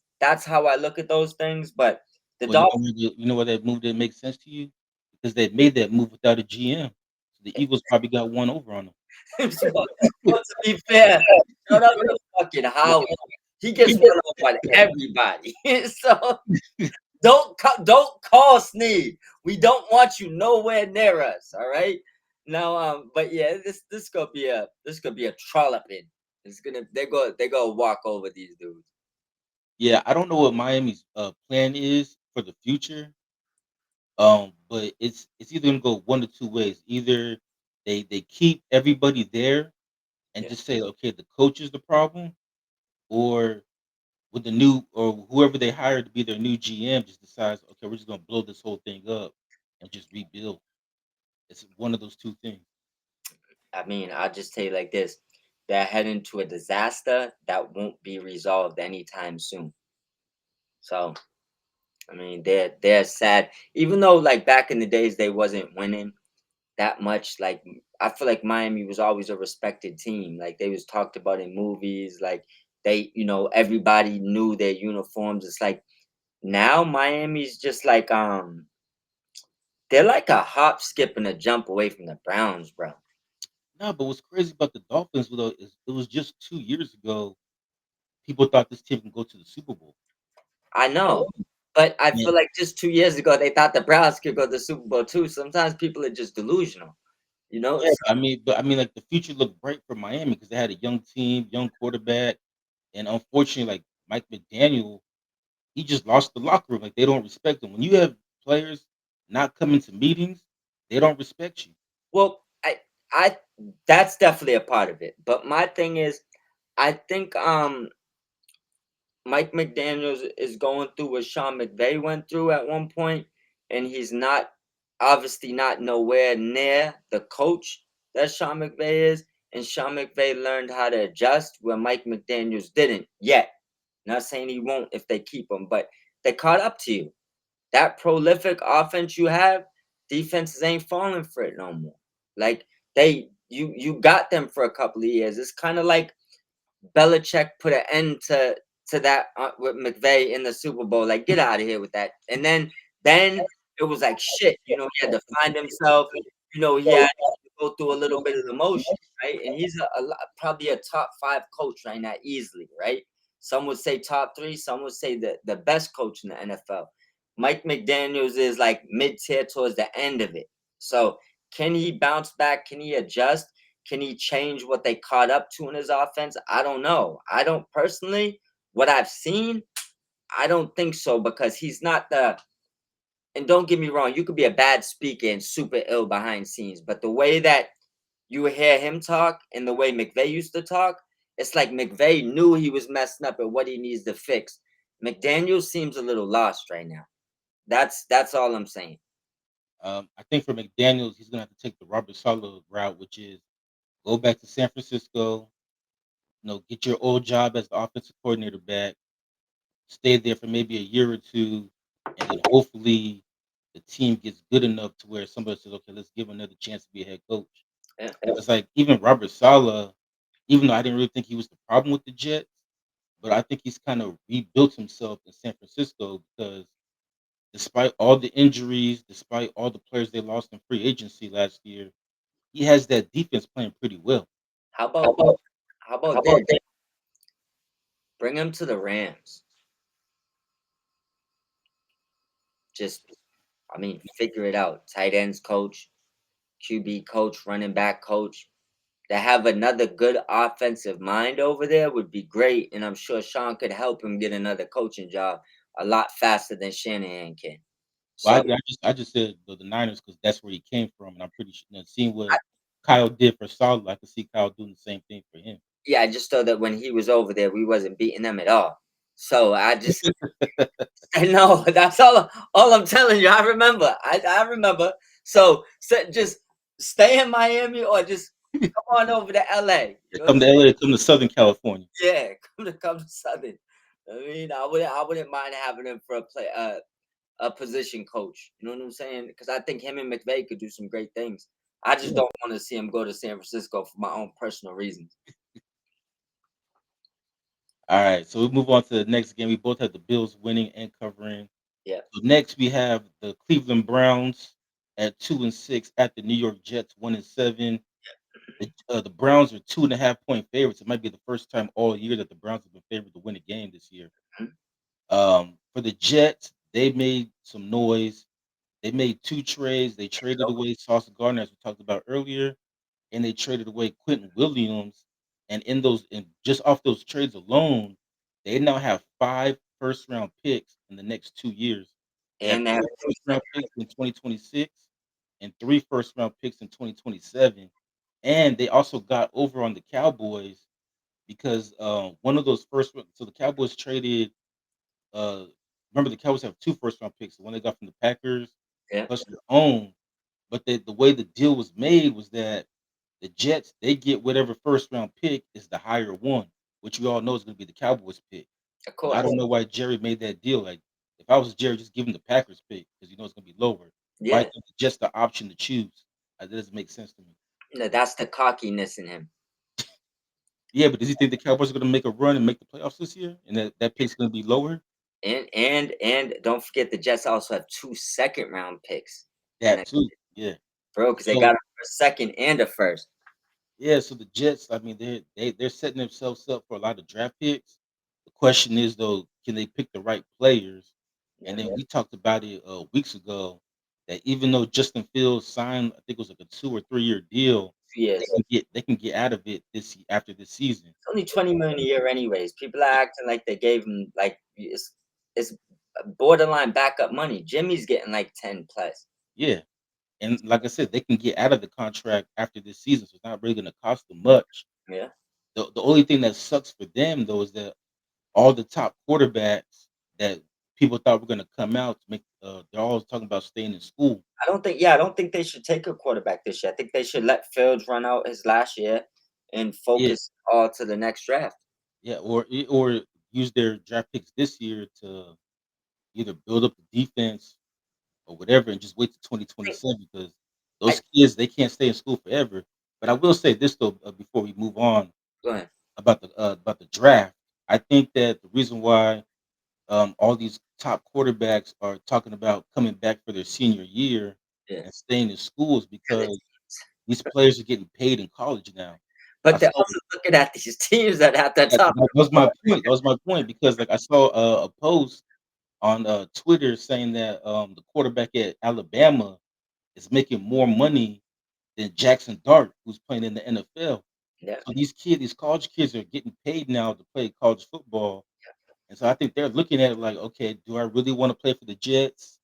how I look at those things. But the well, Dolphins. you know why that move didn't make sense to you because they made that move without a GM. So the Eagles probably got one over on them. Well, to be fair, shout out to fucking Howard. He gets one up on everybody. So don't call Sneed. We don't want you nowhere near us. All right. Now, but yeah, this could be a trolloping. It's gonna they go walk over these dudes. Yeah, I don't know what Miami's plan is for the future. But it's either gonna go one or two ways. Either they keep everybody there and Yeah. just say, okay, the coach is the problem, or with the new or whoever they hired to be their new GM just decides, okay, we're just gonna blow this whole thing up and just rebuild. It's one of those two things. I mean, I'll just tell you like this: they're heading to a disaster that won't be resolved anytime soon. So I mean, they're sad. Even though like back in the days they wasn't winning that much. Like I feel like Miami was always a respected team. Like they was talked about in movies. Like everybody knew their uniforms. It's like now Miami's just like they're like a hop, skip, and a jump away from the Browns, bro. No, but what's crazy about the Dolphins though is it was just 2 years ago people thought this team can go to the Super Bowl. I know. But I Yeah, feel like just 2 years ago they thought the Browns could go to the Super Bowl too. Sometimes people are just delusional, you know? yeah. I mean, like the future looked bright for Miami because they had a young team, young quarterback, and unfortunately, like Mike McDaniel, he just lost the locker room. Like they don't respect him. When you have players not coming to meetings, they don't respect you. Well, I that's definitely a part of it. But my thing is, I think Mike McDaniels is going through what Sean McVay went through at one point, and he's not obviously not nowhere near the coach that Sean McVay is. And Sean McVay learned how to adjust where Mike McDaniels didn't yet. Not saying he won't if they keep him, but they caught up to you. That prolific offense you have, defenses ain't falling for it no more. Like you got them for a couple of years. It's kind of like Belichick put an end to that with McVay in the Super Bowl. Like, get out of here with that. And then it was like shit. He had to find himself. He had to go through a little bit of emotion, right? And he's probably a top 5 coach right now, easily, right? Some would say top 3. Some would say the best coach in the NFL. Mike McDaniels is like mid tier towards the end of it. So can he bounce back? Can he adjust? Can he change what they caught up to in his offense? I don't know. I don't personally, what I've seen, I don't think so because he's not the, and don't get me wrong, you could be a bad speaker and super ill behind scenes, but the way that you hear him talk and the way McVay used to talk, it's like McVay knew he was messing up and what he needs to fix. McDaniel seems a little lost right now. That's all I'm saying. I think for McDaniels, he's gonna have to take the Robert Saleh route, which is go back to San Francisco, get your old job as the offensive coordinator back, stay there for maybe a year or two, and then hopefully the team gets good enough to where somebody says, "Okay, let's give him another chance to be a head coach." Yeah. It's like even Robert Saleh, even though I didn't really think he was the problem with the Jets, but I think he's kind of rebuilt himself in San Francisco because despite all the injuries, despite all the players they lost in free agency last year, he has that defense playing pretty well. How How about about how how about about this? Bring him to the Rams. Just, I mean, figure it out. Tight ends coach, QB coach, running back coach. To have another good offensive mind over there would be great, and I'm sure Sean could help him get another coaching job a lot faster than Shanahan can. Well, So I just said the Niners because that's where he came from, and I'm pretty sure seeing what Kyle did for Saleh, I can see Kyle doing the same thing for him. yeah, I just thought that when he was over there, we wasn't beating them at all. So I just I know that's all I'm telling you. I remember. I remember. So just stay in Miami or just come on over to LA. They You know what I'm come to saying? LA, come to Southern California. Yeah, come to Southern. I mean, I wouldn't mind having him for a position coach. You know what I'm saying? Because I think him and McVay could do some great things. I just Yeah. don't want to see him go to San Francisco for my own personal reasons. All right, so we move on to the next game. We both had the Bills winning and covering. Yeah. So next we have the Cleveland Browns at 2-6 at the New York Jets 1-7. The Browns are 2.5 point favorites. It might be the first time all year that the Browns have been favored to win a game this year. Mhm. For the Jets, they made some noise. They made two trades. They traded So, away Sauce Gardner, as we talked about earlier, and they traded away Quentin Williams. And just off those trades alone, they now have 5 first round picks in the next 2 years. They have and they have 2 first round picks in 2026 and 3 first round picks in 2027. And they also got over on the Cowboys because one of those so the Cowboys traded uh, remember the Cowboys have 2 first round picks, the one they got from the Packers yeah, plus their own. But the way the deal was made was that the Jets, they get whatever first round pick is the higher one, which we all know is gonna be the Cowboys pick. of So I course. don't know why Jerry made that deal. Like, if I was Jerry, just give him the Packers pick because you know it's gonna be lower. Why Yeah. give the Jets the option to choose? That doesn't make sense to me. No, that's the cockiness in him. Yeah, but does he think the Cowboys are gonna make a run and make the playoffs this year, and that pick's gonna be lower? And don't forget the Jets also have 2 second-round picks. That Next, too, yeah. bro, because they So got a second and a first. yeah, so the Jets, I mean, they're setting themselves up for a lot of draft picks. The question is though, can they pick the right players? And Yeah. then we talked about it weeks ago that even though Justin Fields signed, I think it was like a 2 or 3 year deal, Yes. they can get out of it after this season. It's only 20 million a year anyways. People are acting like they gave him like it's borderline backup money. Jimmy's getting like 10 plus. Yeah, and like I said, they can get out of the contract after this season, so it's not really going to cost them much. Yeah. The only thing that sucks for them though is that all the top quarterbacks that people thought were gonna come out to make they're always talking about staying in school. I don't think they should take a quarterback this year. I think they should let Fields run out his last year and Yeah, focus all to the next draft. yeah, or use their draft picks this year to either build up the defense or whatever and just wait till I think 2027 because I those kids, they can't stay in school forever. But I will say this though, before we move on go ahead. about the draft. I think that the reason why all these top quarterbacks are talking about coming back for their senior year Yeah. and staying in school is 'Cause because it's these players are getting paid in college now. I but they're saw also looking at these teams that have the that top. that was my point. That was my point because like I saw a post on Twitter saying that the quarterback at Alabama is making more money than Jackson Dart, who's playing in the NFL. Yeah, So these college kids are getting paid now to play college football, and so I think they're looking at it like, okay, do I really want to play for the Jets?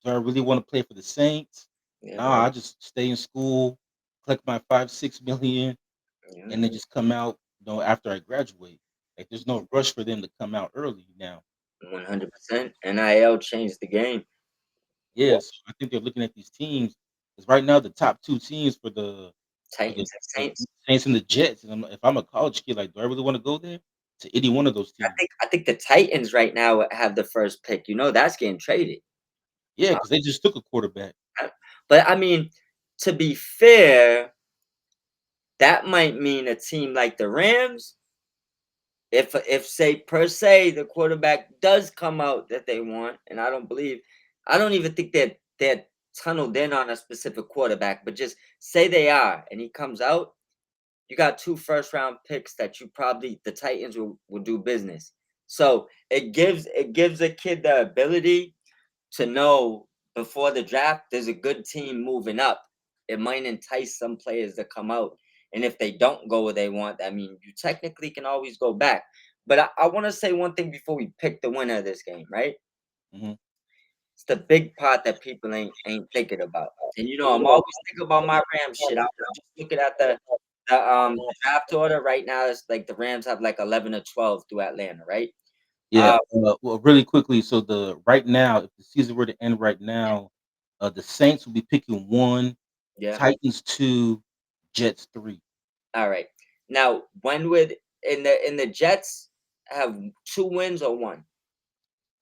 Do I really want to play for the Saints? yeah, Nah, I just stay in school, collect my 5, 6 million, yeah. and then just come out, after I graduate. Like there's no rush for them to come out early now. 100%. NIL changed the game. Yeah, What so I think they're looking at these teams because right now the top two teams for the Titans and Saints? Saints and the Jets. And if I'm a college kid, like, do I really want to go there to any one of those teams? I think the Titans right now have the first pick. You know that's getting traded. Yeah, Uh, because they just took a quarterback. but I mean, to be fair, that might mean a team like the Rams, if say per se the quarterback does come out that they want, and I don't even think they're tunneled in on a specific quarterback, but just say they are, and he comes out, you got 2 first round picks that you probably the Titans will do business. So it gives a kid the ability to know before the draft there's a good team moving up. It might entice some players to come out. And if they don't go where they want, I mean, you technically can always go back. But I want to say one thing before we pick the winner of this game, right? Mhm. It's the big part that people ain't thinking about. And I'm always thinking about my Rams shit. I'm just looking at the draft order right now. It's like the Rams have like 11 or 12 through Atlanta, right? Yeah. Uh, Well, really quickly. So the right now, if the season were to end right now, the Saints will be picking one, yeah. Titans two, Jets three. All right. Now, when would in the Jets have 2 wins or 1?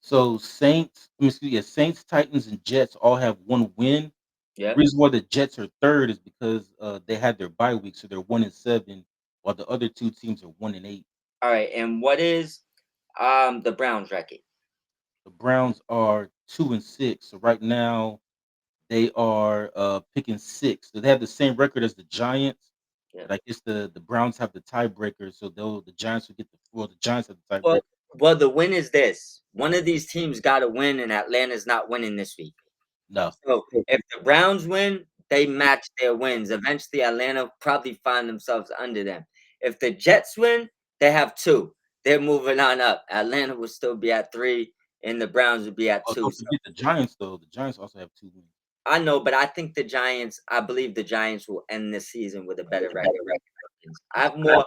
So Saints, Titans, and Jets all have one win. The Yeah. reason why the Jets are third is because they had their bye week, so they're 1-7, while the other two teams are 1-8. All right. And what is the Browns record? The Browns are 2-6. So right now they are picking six. So they have the same record as the Giants, Yeah. but I guess the Browns have the tiebreaker, so the Giants will get the Giants have the Well, tiebreaker. the win is this. One of these teams got to win, and Atlanta's not winning this week. No. So if the Browns win, they match their wins. Eventually, Atlanta probably find themselves under them. If the Jets win, they have 2. They're moving on up. Atlanta will still be at 3, and the Browns will be at Oh, 2. don't So forget the Giants though. The Giants also have 2 wins. I know, but I believe the Giants will end this season with a better record than the Falcons. That's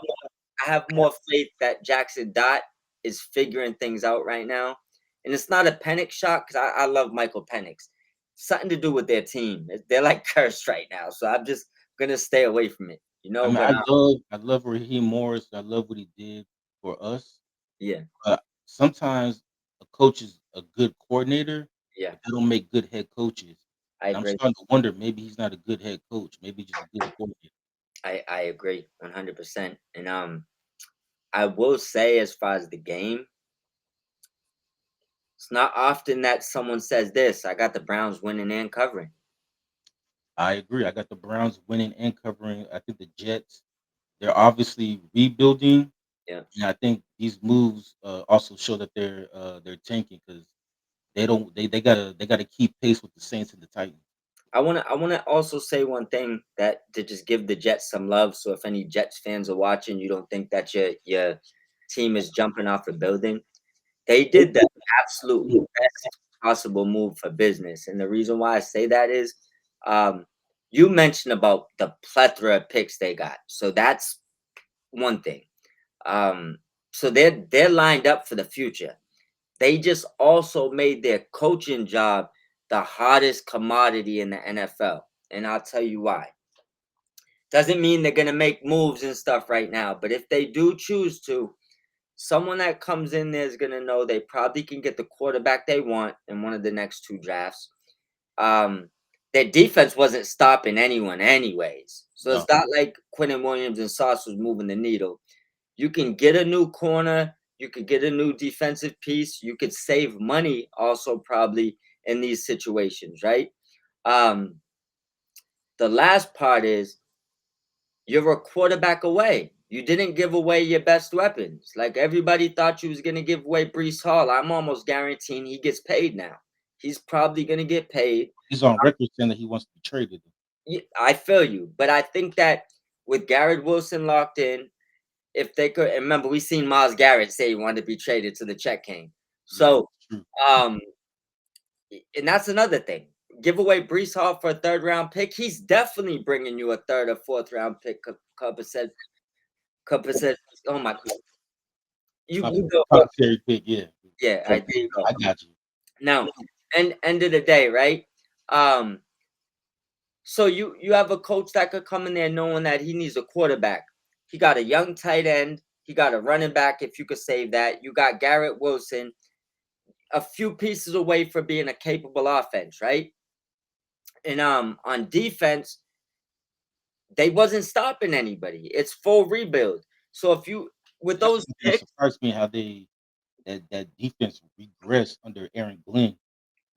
I have more faith that Jackson Dot is figuring things out right now. And it's not a Penix shot because I love Michael Penix. Something to do with their team. They're like cursed right now. So I'm just gonna stay away from it. I mean, But I love Raheem Morris. I love what he did for us. yeah, Sometimes a coach is a good coordinator, yeah, but they don't make good head coaches. I And I'm agree. starting to wonder maybe he's not a good head coach. Maybe he's just a good coordinator. I agree 100%. And I will say as far as the game, it's not often that someone says this. I got the Browns winning and covering. I agree. I got the Browns winning and covering. I think the Jets, they're obviously rebuilding, Yeah. and I think these moves also show that they're tanking because they gotta keep pace with the Saints and the Titans. I wanna also say one thing that to just give the Jets some love. So if any Jets fans are watching, you don't think that your team is jumping off a building. They did the absolute best possible move for business. And the reason why I say that is um you mentioned about the plethora of picks they got. So that's one thing. Um so they're lined up for the future. They just also made their coaching job the hottest commodity in the NFL. And I'll tell you why. Doesn't mean they're going to make moves and stuff right now, but if they do choose to, someone that comes in there is going to know they probably can get the quarterback they want in one of the next 2 drafts. Um, their defense wasn't stopping anyone, anyways. So No, it's not like Quentin Williams and Sauce was moving the needle. You can get a new corner, you could get a new defensive piece, you could save money also probably in these situations, right? Um, the last part is you're a quarterback away. You didn't give away your best weapons. Like everybody thought you was gonna give away Brees Hall. I'm almost guaranteeing he gets paid now. He's probably gonna get paid. he's on record saying that he wants to be traded. I feel you, but I think that with Garrett Wilson locked in, if they could, and remember, we seen Miles Garrett say he wanted to be traded to the Czech King. Yeah, So, true. um, and that's another thing. Give away Brees Hall for a third round pick. He's definitely bringing you a third or fourth round pick. Cupper said. Cupper said, "Oh my, you go up." Commentary pick, yeah. Yeah, I there you go. I got you. Now, and end of the day, right? Um, so you have a coach that could come in there knowing that he needs a quarterback. He got a young tight end. He got a running back. If you could save that, you got Garrett Wilson, a few pieces away from being a capable offense, right? And on defense, they wasn't stopping anybody. It's full rebuild. So if you with That's those one thing that picks, surprised me how that defense regressed under Aaron Glenn.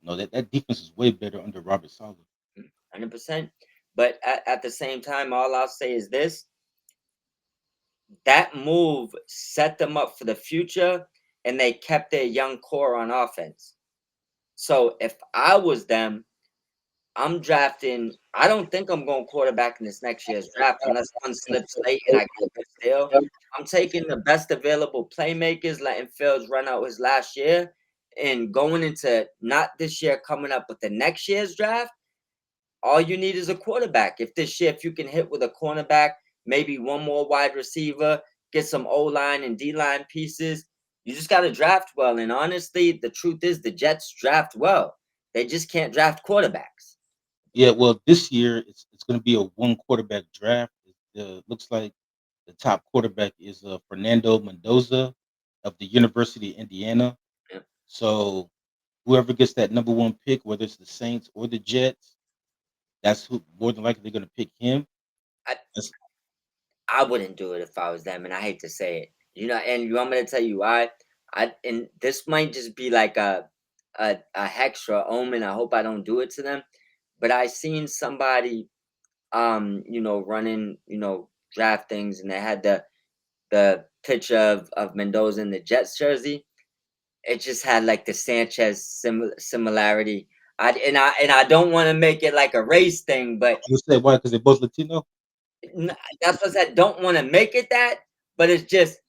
That defense is way better under Robert Saleh. 100%. But at the same time, all I'll say is this: that move set them up for the future, and they kept their young core on offense. So if I was them, I'm drafting. I don't think I'm going quarterback in this next year's draft unless one slips late and I get a good steal. I'm taking the best available playmakers, letting Fields run out his last year, and going into not this year, coming up with the next year's draft. All you need is a quarterback. If this year, if you can hit with a cornerback, maybe one more wide receiver, get some O line and D line pieces, you just got to draft well. And honestly, the truth is the Jets draft well. They just can't draft quarterbacks. Yeah, well, this year it's going to be a one quarterback draft. Looks like the top quarterback is Fernando Mendoza of the University of Indiana. Yeah. So whoever gets that number one pick, whether it's the Saints or the Jets, that's who more than likely they're going to pick him. I, That's, I wouldn't do it if I was them, and I hate to say it. And you want me to tell you why? And this might just be like a hex or a omen. I hope I don't do it to them. But I seen somebody running, draft things, and they had the picture of Mendoza in the Jets jersey. It just had like the Sanchez similarity. I don't want to make it like a race thing, but you say why? Because they're both Latino. that's what I said. Don't want to make it that, but it's just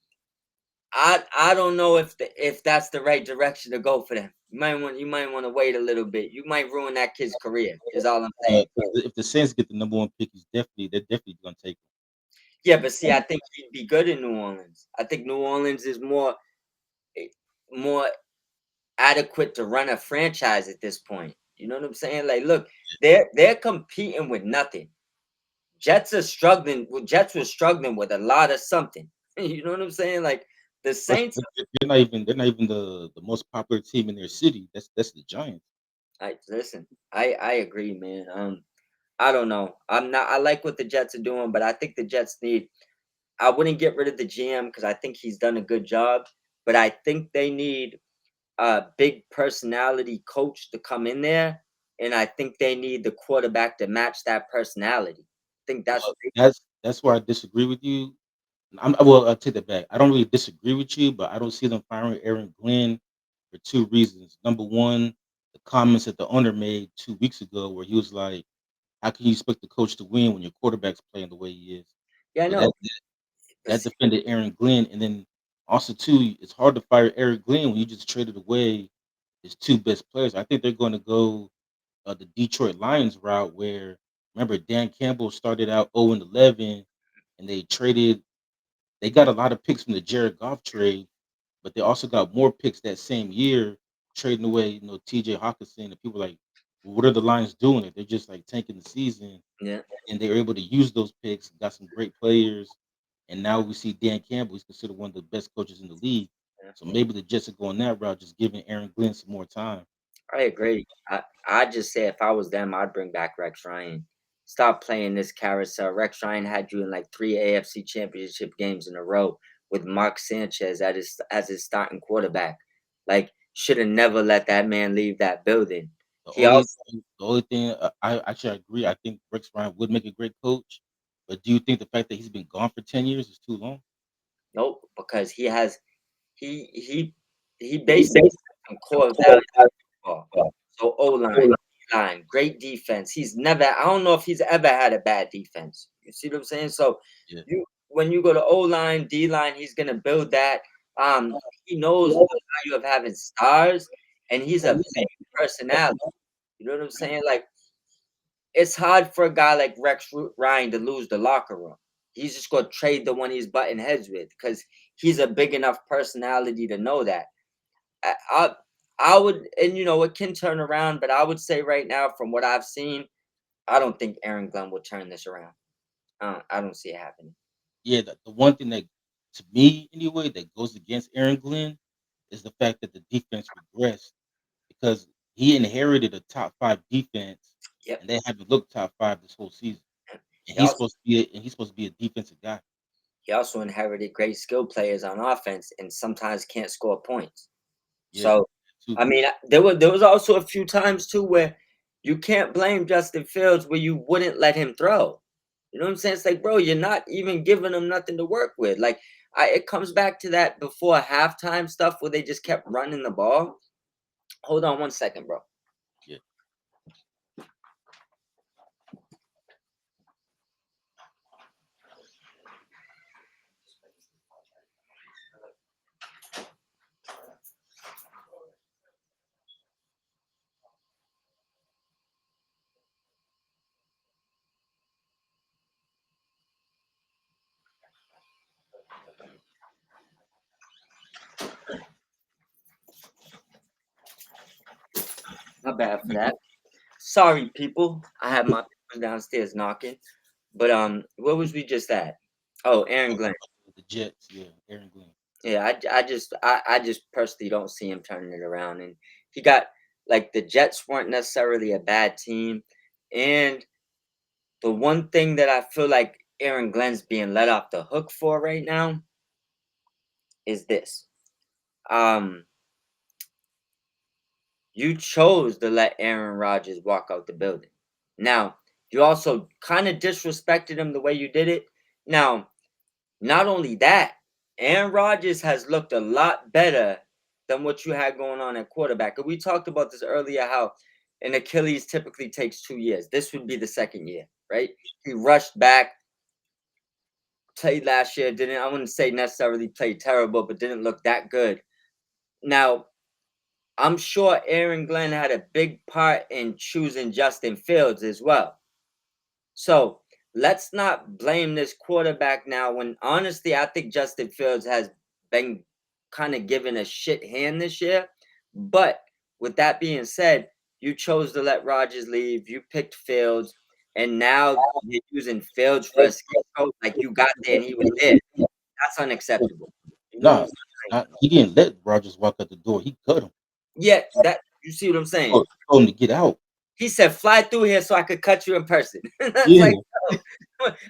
I don't know if that's the right direction to go for them. You might want to wait a little bit. You might ruin that kid's career. Is all I'm saying. If the Saints get the number one pick, they're definitely going to take him. Yeah, but see, I think he'd be good in New Orleans. I think New Orleans is eh, more adequate to run a franchise at this point. You know what I'm saying? Like, look, they're competing with nothing. Jets are struggling. Well, Jets were struggling with a lot of something. You know what I'm saying? Like the Plus, Saints. they're not even the most popular team in their city. That's the Giants. I listen. I agree, man. I don't know. I'm not. I like what the Jets are doing, but I think the Jets need. I wouldn't get rid of the GM because I think he's done a good job, but I think they need a big personality coach to come in there, and I think they need the quarterback to match that personality. I think that's Well, what they. that's where I disagree with you. Well, I'll take that back. I don't really disagree with you, but I don't see them firing Aaron Glenn for two reasons. Number one, the comments that the owner made 2 weeks ago, where he was like, "How can you expect the coach to win when your quarterback's playing the way he is?" Yeah, I So know. But that see, defended Aaron Glenn, and then also too, it's hard to fire Aaron Glenn when you just traded away his two best players. I think they're going to go the Detroit Lions route, where remember Dan Campbell started out 0-11, and they got a lot of picks from the Jared Goff trade, but they also got more picks that same year, trading away, TJ Hawkinson. And people like, well, what are the Lions doing? If they're just like tanking the season, yeah, and they were able to use those picks, got some great players, and now we see Dan Campbell. He's considered one of the best coaches in the league. yeah. So maybe the Jets are going that route, just giving Aaron Glenn some more time. I agree. I just say if I was them, I'd bring back Rex Ryan. Stop playing this carousel. Rex Ryan had you in like three AFC Championship games in a row with Mark Sanchez as his starting quarterback. Like, should have never let that man leave that building. The He only also the only thing I actually agree. I think Rex Ryan would make a great coach, but do you think the fact that he's been gone for 10 years is too long? nope because he he basically set some core values for football. So O line, line, great defense. I don't know if he's ever had a bad defense. You see what I'm saying? So Yeah. you when you go to O line, D line, he's gonna build that. He knows the value of having stars, and he's a big personality. You know what I'm saying? Like it's hard for a guy like Ryan to lose the locker room. He's just gonna trade the one he's butting heads with because he's a big enough personality to know that. I, I I would, and it can turn around, but I would say right now, from what I've seen, I don't think Aaron Glenn will turn this around. I don't see it happening. Yeah, the one thing that, to me anyway, that goes against Aaron Glenn is the fact that the defense regressed because he inherited a top 5 defense, Yep. and they haven't looked top 5 this whole season. And He also he's supposed to be a defensive guy. he also inherited great skill players on offense, and sometimes can't score points. Yeah, So, too. I mean, there was also a few times too where you can't blame Justin Fields where you wouldn't let him throw. You know what I'm saying? It's like, bro, you're not even giving him nothing to work with. Like, it comes back to that before halftime stuff where they just kept running the ball. Hold on one second, bro. Yeah. Not bad for that. Sorry, people. I had my people downstairs knocking. But where was we just at? Oh, Aaron Glenn. The Jets, yeah, Aaron Glenn. Yeah, I just personally don't see him turning it around. And he got like the Jets weren't necessarily a bad team. And the one thing that I feel like Aaron Glenn's being let off the hook for right now is this. Um, you chose to let Aaron Rodgers walk out the building. Now, you also kind of disrespected him the way you did it. Now, not only that, Aaron Rodgers has looked a lot better than what you had going on at quarterback. And we talked about this earlier how an Achilles typically takes 2 years. This would be the second year, right? He rushed back, played last year, I wouldn't say necessarily played terrible, but didn't look that good. Now, I'm sure Aaron Glenn had a big part in choosing Justin Fields as well. So let's not blame this quarterback now when honestly, I think Justin Fields has been kind of given a shit hand this year. But with that being said, you chose to let Rodgers leave, you picked Fields, and now you're using Fields for a scapegoat like you got there and he was there. That's unacceptable. You know what I'm Nah, saying? Like, he didn't let Rodgers walk out the door. He cut him. yeah, that you see what I'm saying? Told him to get out. He said, "Fly through here so I could cut you in person." That's Yeah, like,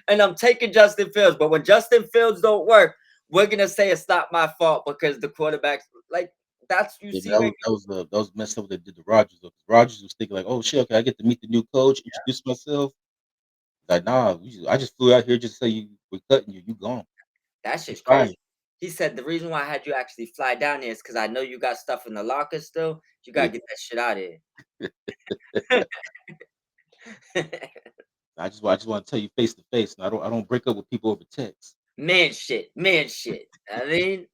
and I'm taking Justin Fields, but when Justin Fields don't work, we're gonna say it's not my fault because the quarterback's like that's you yeah, see right that was messed up what they did to Rodgers though. 'Cause Rodgers was thinking like, "Oh shit, okay, I get to meet the new coach, introduce myself." Like, nah, I just flew out here just to say you we're cutting you. You gone. that's You just fired. crazy. He said the reason why I had you actually fly down there is because I know you got stuff in the locker still. You Yeah. gotta get that shit out of here. I just want to tell you face to face. And I don't break up with people over text. Man shit, man shit. I mean,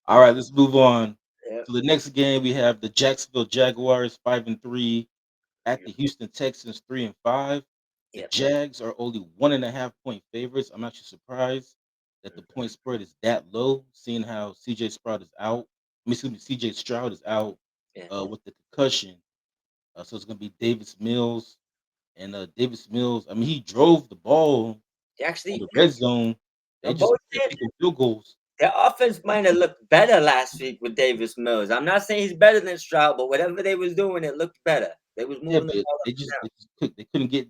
All right, let's move on. yep, So the next game we have the Jacksonville Jaguars 5-3 at the Houston Texans 3-5. The yep. Jags are only 1.5 point favorites. I'm actually surprised that the point spread is that low, seeing how CJ Stroud is out. Excuse me, CJ Stroud is out Yeah. with the concussion. So it's gonna be Davis Mills. And Davis Mills, I mean, he drove the ball They on actually the red zone. They no just kept bullshit. kicking field goals. Their offense might have looked better last week with Davis Mills. I'm not saying he's better than Stroud, but whatever they was doing, it looked better. They was Yeah, moving the but ball up and down. they couldn't get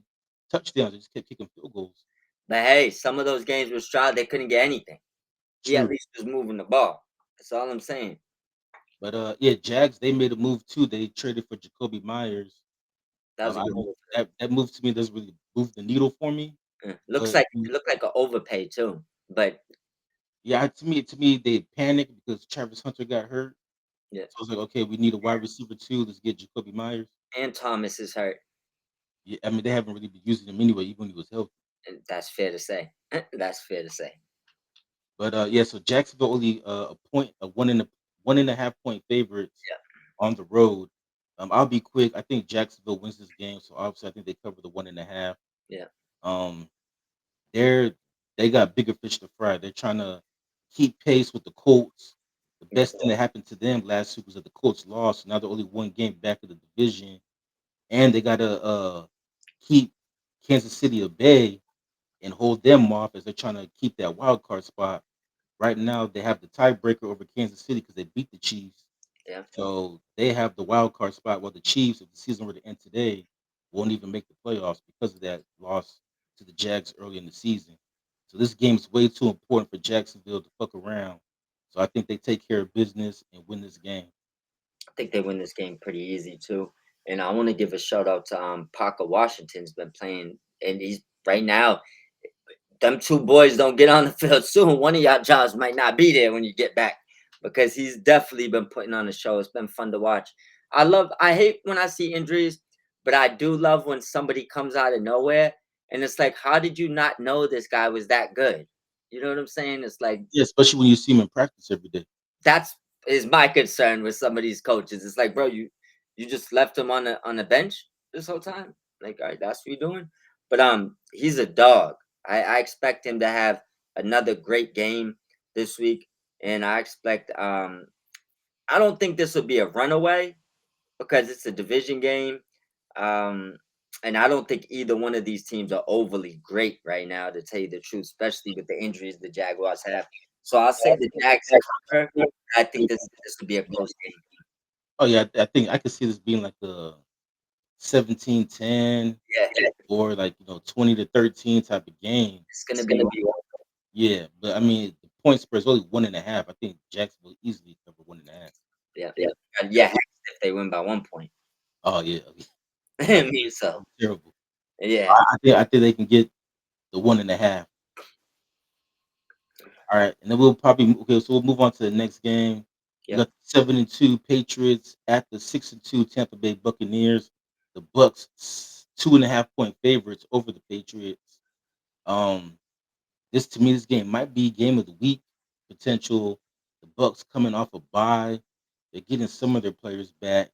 touchdowns. They just kept kicking field goals. But hey, some of those games with Stroud, they couldn't get anything. He at True. least was moving the ball. That's all I'm saying. But yeah, Jags they made a move too. They traded for Jacoby Myers. That was a I good don't move. that move to me doesn't really move the needle for me. Looks But like it looked like an overpay too. But yeah, to me they panicked because Travis Hunter got hurt. Yeah. So it's like, okay, we need a wide receiver too. Let's get Jacoby Myers. And Thomas is hurt, Yeah, I mean they haven't really been using him anyway, even when he was healthy. and that's fair to say. That's fair to say. But yeah, so Jacksonville only a point, a 1.5 point favorites Yeah. on the road. I'll be quick. I think Jacksonville wins this game, so obviously I think they cover the 1.5. Yeah. Um, they're they got bigger fish to fry. They're trying to keep pace with the Colts. The Yeah. best thing that happened to them last week was that the Colts lost. Now they're only one game back of the division, and they gotta keep Kansas City at bay and hold them off as they're trying to keep that wild card spot. Right now, they have the tiebreaker over Kansas City because they beat the Chiefs. Yeah. So they have the wild card spot. While the Chiefs, if the season were to end today, won't even make the playoffs because of that loss to the Jags early in the season. So this game is way too important for Jacksonville to fuck around. So I think they take care of business and win this game. I think they win this game pretty easy too. And I want to give a shout out to Parker Washington's been playing, and he's right now. Them two boys don't get on the field soon. One of y'all jobs might not be there when you get back because he's definitely been putting on a show. It's been fun to watch. I hate when I see injuries, but I do love when somebody comes out of nowhere and it's like, how did you not know this guy was that good? You know what I'm saying? It's like Yeah, especially when you see him in practice every day. that's is my concern with some of these coaches. It's like, bro, you just left him on the bench this whole time. Like, all right, that's what you're doing. But he's a dog. I expect him to have another great game this week, and I expect I don't think this will be a runaway because it's a division game. Um, and I don't think either one of these teams are overly great right now, to tell you the truth, especially with the injuries the Jaguars have. So I'll say the Jags cover. I think this will be a close game. Oh yeah, I think I could see this being like a 17-10 Yeah, or like 20-13 type of game. it's gonna be one. Yeah, but I mean the point spread is only 1.5. I think Jacksonville easily cover 1.5. Yeah, yeah. If they win by 1 point, Oh yeah, I that'd mean so. be terrible. Yeah, I think they can get the 1.5. All right, and then we'll probably okay. So we'll move on to the next game. We yeah. got the 7-2 Patriots at the 6-2 Tampa Bay Buccaneers. The Bucks 2.5 point favorites over the Patriots. Um, this to me, this game might be game of the week potential. The Bucks coming off a bye, they're getting some of their players back.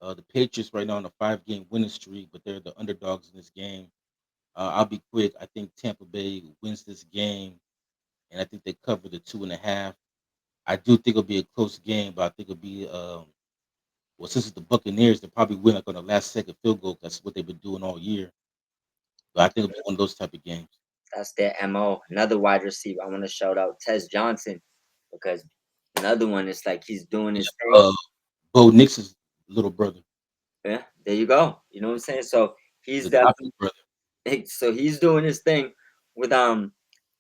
The Patriots right now on a 5-game winning streak, but they're the underdogs in this game. I'll be quick. I think Tampa Bay wins this game, and I think they cover the 2.5. I do think it'll be a close game, but I think it'll be well, since it's the Buccaneers, they'll probably win like on the last second field goal. That's what they've been doing all year. But I think it'll be one of those type of games. That's their MO. Another wide receiver. I want to shout out Tez Johnson because another one is like he's doing his thing. Uh, Bo Nix's little brother, Yeah, there you go. You know what I'm saying? So his he's adopted definitely brother. so he's doing his thing with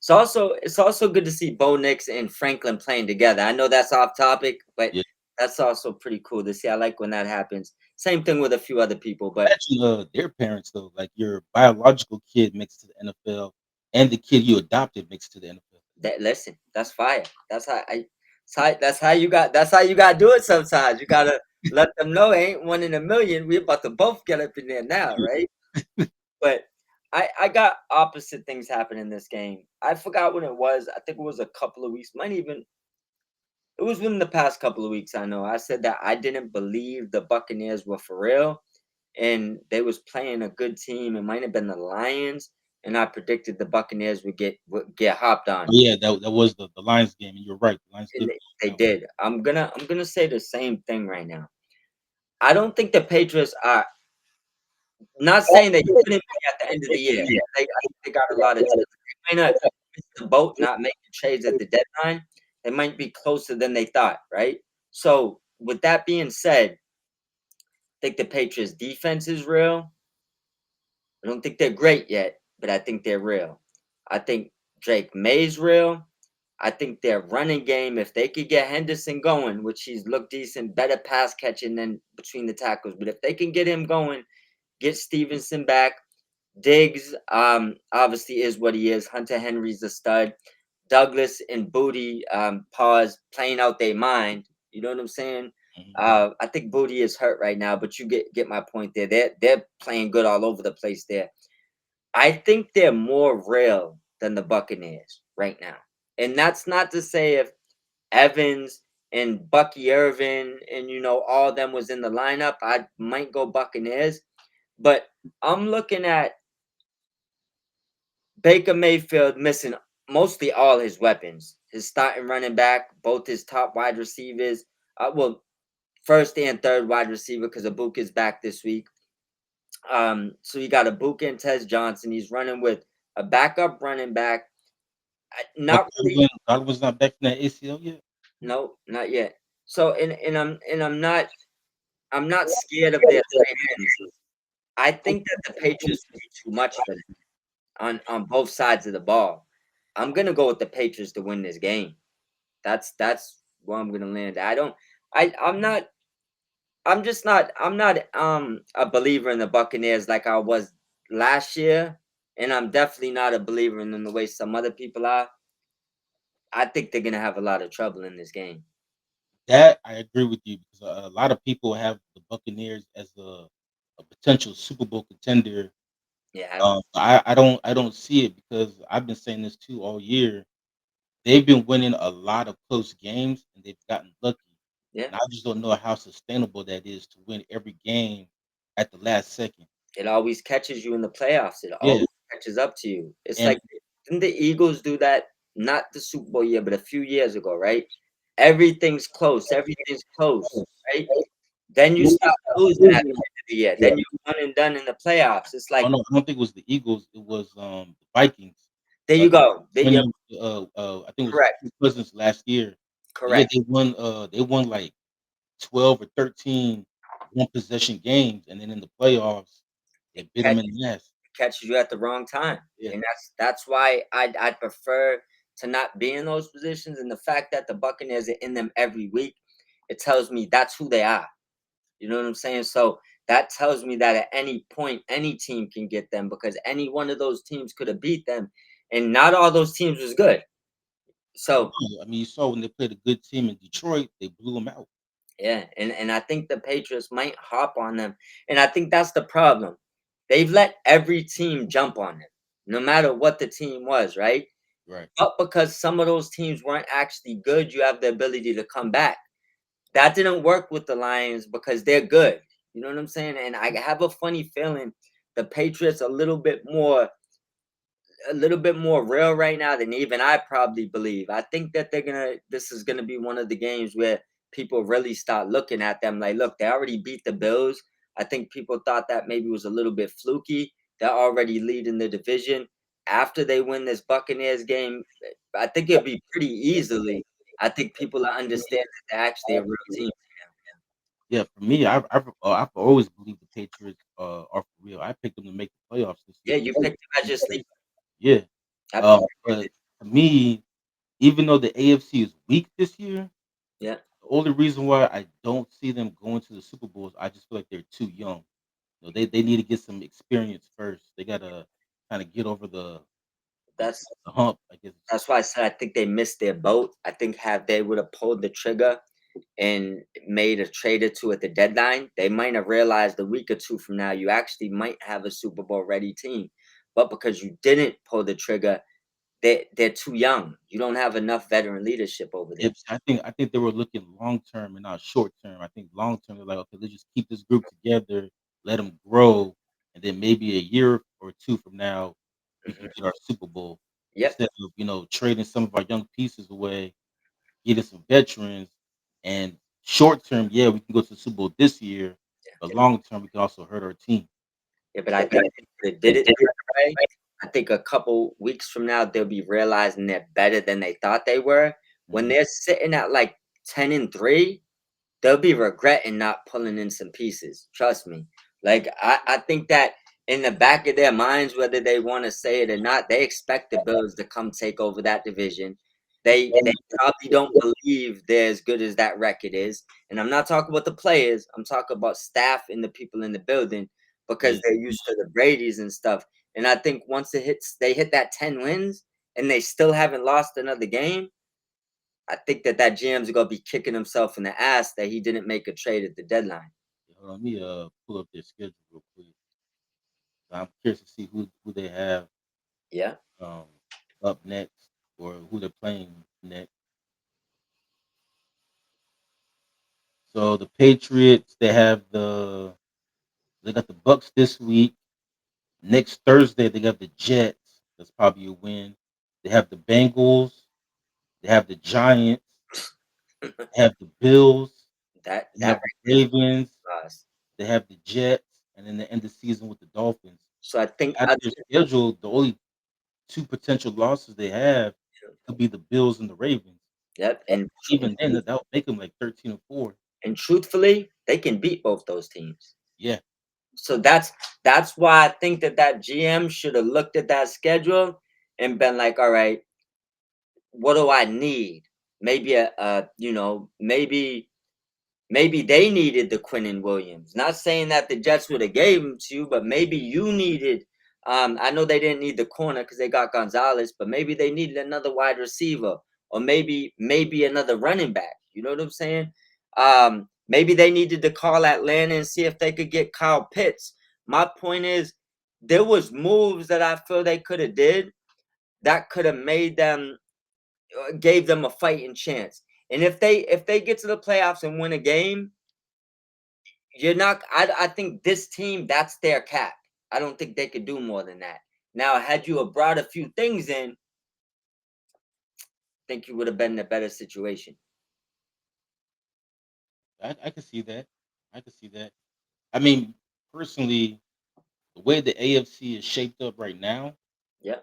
it's also good to see Bo Nix and Franklin playing together. I know that's off topic, but Yeah. that's also pretty cool to see. I like when that happens. Same thing with a few other people, but Imagine their parents though, like your biological kid mixed to the NFL, and the kid you adopted mixed to the NFL. that listen, that's fire. That's how you got to do it sometimes. You got to let them know it ain't one in a million. We about to both get up in there now, right? But I got opposite things happen in this game. I forgot when it was. I think it was a couple of weeks. Might even it was within the past couple of weeks. I know. I said that I didn't believe the Buccaneers were for real, and they was playing a good team. It might have been the Lions, and I predicted the Buccaneers would get hopped on. But yeah, that was the Lions game, and you're right. The Lions And did. they did. I'm gonna say the same thing right now. I don't think the Patriots are not saying they couldn't be at the end of the year. I think they got a lot of talent. They might not miss the boat, not making trades at the deadline. They might be closer than they thought, right? So with that being said, I think the Patriots defense is real. I don't think they're great yet, but I think they're real. I think Drake May's real. I think their running game, if they could get Henderson going, which he's looked decent, better pass catching than between the tackles. But if they can get him going, get Stevenson back, Diggs, obviously is what he is. Hunter Henry's a stud. Douglas and Booty, pause, playing out their mind. You know what I'm saying? Mhm. I think Booty is hurt right now, but you get my point there. They're playing good all over the place there. I think they're more real than the Buccaneers right now. And that's not to say if Evans and Bucky Irvin and all of them was in the lineup, I might go Buccaneers. But I'm looking at Baker Mayfield missing mostly all his weapons. His starting running back, both his top wide receivers, well, first and third wide receiver because Abuka is back this week. So you got Abuka and Tez Johnson. He's running with a backup running back. But Not really. Godwin's not back from that ACL yet? No, not yet. So I'm not scared of their tight ends. I think that the Patriots will be too much for them on both sides of the ball. I'm gonna go with the Patriots to win this game. That's where I'm gonna land. I don't. I'm not. I'm just not. I'm not a believer in the Buccaneers like I was last year, and I'm definitely not a believer in them the way some other people are. I think they're gonna have a lot of trouble in this game. That I agree with you because a lot of people have the Buccaneers as a potential Super Bowl contender. Yeah, I don't see it because I've been saying this too all year. They've been winning a lot of close games and they've gotten lucky. yeah. And I just don't know how sustainable that is to win every game at the last second. It always catches you in the playoffs. It Yeah, always catches up to you. It's and like didn't the Eagles do that? Not the Super Bowl year, but a few years ago, right? Everything's close. Everything's close, right? Then you start losing at the end of the year. Then you're one and done in the playoffs. It's oh like no, I don't think it was the Eagles. It was the Vikings. there Uh, you go. There you winning. I think it was correct. Kirk Cousins last year. But yeah, Correct. they won. They won like 12 or 13 one possession games, and then in the playoffs, It they bit them in the ass. catches you at the wrong time, Yeah. and that's why I prefer to not be in those positions. And the fact that the Buccaneers are in them every week, it tells me that's who they are. You know what I'm saying? So that tells me that at any point, any team can get them because any one of those teams could have beat them, and not all those teams was good. So No, I mean, you saw when they played a good team in Detroit, they blew them out. yeah, and I think the Patriots might hop on them, and I think that's the problem. They've let every team jump on them, no matter what the team was, right? Right. But because some of those teams weren't actually good, you have the ability to come back. That didn't work with the Lions because they're good. You know what I'm saying? And I have a funny feeling the Patriots a little bit more real right now than even I probably believe. I think that this is gonna be one of the games where people really start looking at them like, look, they already beat the Bills. I think people thought that maybe was a little bit fluky. They're already leading the division. After they win this Buccaneers game, I think it'll be pretty easily. I think people will understand that they're actually a real team. Yeah, for me, I've always believed the Patriots are for real. I picked them to make the playoffs this Yeah, year. you picked them as your sleeper. Yeah. I picked But to me, even though the AFC is weak this year, Yeah, the only reason why I don't see them going to the Super Bowl is I just feel like they're too young. They need to get some experience first. They gotta kind of get over the, that's the hump, I guess. that's why I said I think they missed their boat. I think had they would have pulled the trigger and made a trade or two at the deadline, they might have realized a week or two from now you actually might have a Super Bowl ready team. But because you didn't pull the trigger, they're too young. You don't have enough veteran leadership over there. If I think they were looking long term and not short term. I think long term they're like, okay, let's just keep this group together, let them grow, and then maybe a year or two from now we can Mhm. get our Super Bowl Yep. instead of trading some of our young pieces away, getting some veterans, and short term, yeah, we can go to the Super Bowl this year, but long term we can also hurt our team. Yeah, but I think they did it the right way. I think a couple weeks from now they'll be realizing they're better than they thought they were. When Mhm. they're sitting at like 10-3, they'll be regretting not pulling in some pieces. Trust me. Like I think that in the back of their minds, whether they want to say it or not, they expect the Bills to come take over that division. They probably don't believe they're as good as that record is. And I'm not talking about the players. I'm talking about staff and the people in the building because Yeah, they're used to the Brady's and stuff. And I think once they hit that 10 wins and they still haven't lost another game, I think that that GM's gonna be kicking himself in the ass that he didn't make a trade at the deadline. Hold on, let me pull up their schedule real quick. I'm curious to see who they have Yeah. um up next or who they're playing next. So the Patriots, they got the Bucks this week. Next Thursday they got the Jets. That's probably a win. They have the Bengals. They have the Giants. They have the Bills. That They that have the right there is Ravens. a loss. They have the Jets, and then the end of the season with the Dolphins. So I think Out of their schedule, the only two potential losses they have could be the Bills and the Ravens. yep, and Even then, that would make them like 13-4. truthfully, they can beat both those teams. Yeah, So that's why I think that that GM should have looked at that schedule and been like, all right, what do I need? Maybe maybe they needed the Quinnen Williams. Not saying that the Jets would have gave him to you, but maybe you needed. I know they didn't need the corner because they got Gonzalez, but maybe they needed another wide receiver, or maybe another running back. You know what I'm saying? Maybe they needed to call Atlanta and see if they could get Kyle Pitts. My point is, there was moves that I feel they could have did that could have made them gave them a fighting chance. And if they get to the playoffs and win a game, you're not. I think this team, that's their cap. I don't think they could do more than that. Now, had you have brought a few things in, I think you would have been in a better situation. I can see that. I can see that. I mean, personally, the way the AFC is shaped up right now, Yeah,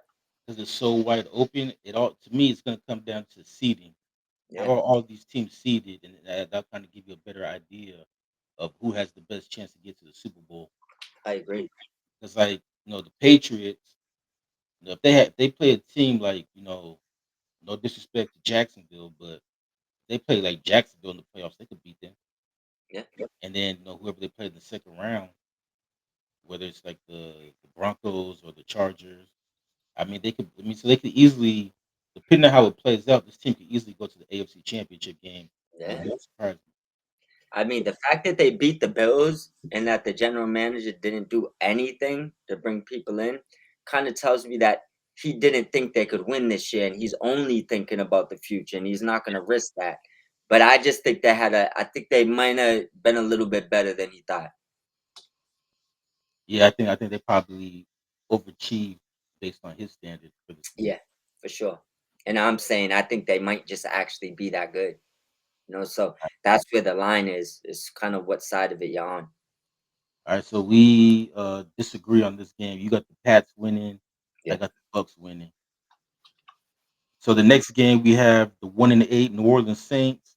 because it's so wide open, it all to me it's going to come down to seeding. How yeah, are all these teams seeded, and that'll kind of give you a better idea of who has the best chance to get to the Super Bowl. I agree. Because, like, the Patriots, if they play a team like, no disrespect to Jacksonville, but they play like Jacksonville in the playoffs, they could beat them. Yeah, And then whoever they play in the second round, whether it's like the Broncos or the Chargers, I mean they could. I mean, so they could easily, depending on how it plays out, this team could easily go to the AFC Championship game, and it yeah. won't surprise me. I mean, the fact that they beat the Bills and that the general manager didn't do anything to bring people in kind of tells me that he didn't think they could win this year, and he's only thinking about the future, and he's not going to risk that. But I just think I think they might have been a little bit better than he thought. Yeah, I think they probably overachieved based on his standards for this team. Yeah, for sure. And I'm saying I think they might just actually be that good. So that's where the line is kind of what side of it you're on. All right, so we disagree on this game. You got the Pats winning. I Yeah, got the Bucks winning. So the next game we have the 1-8 New Orleans Saints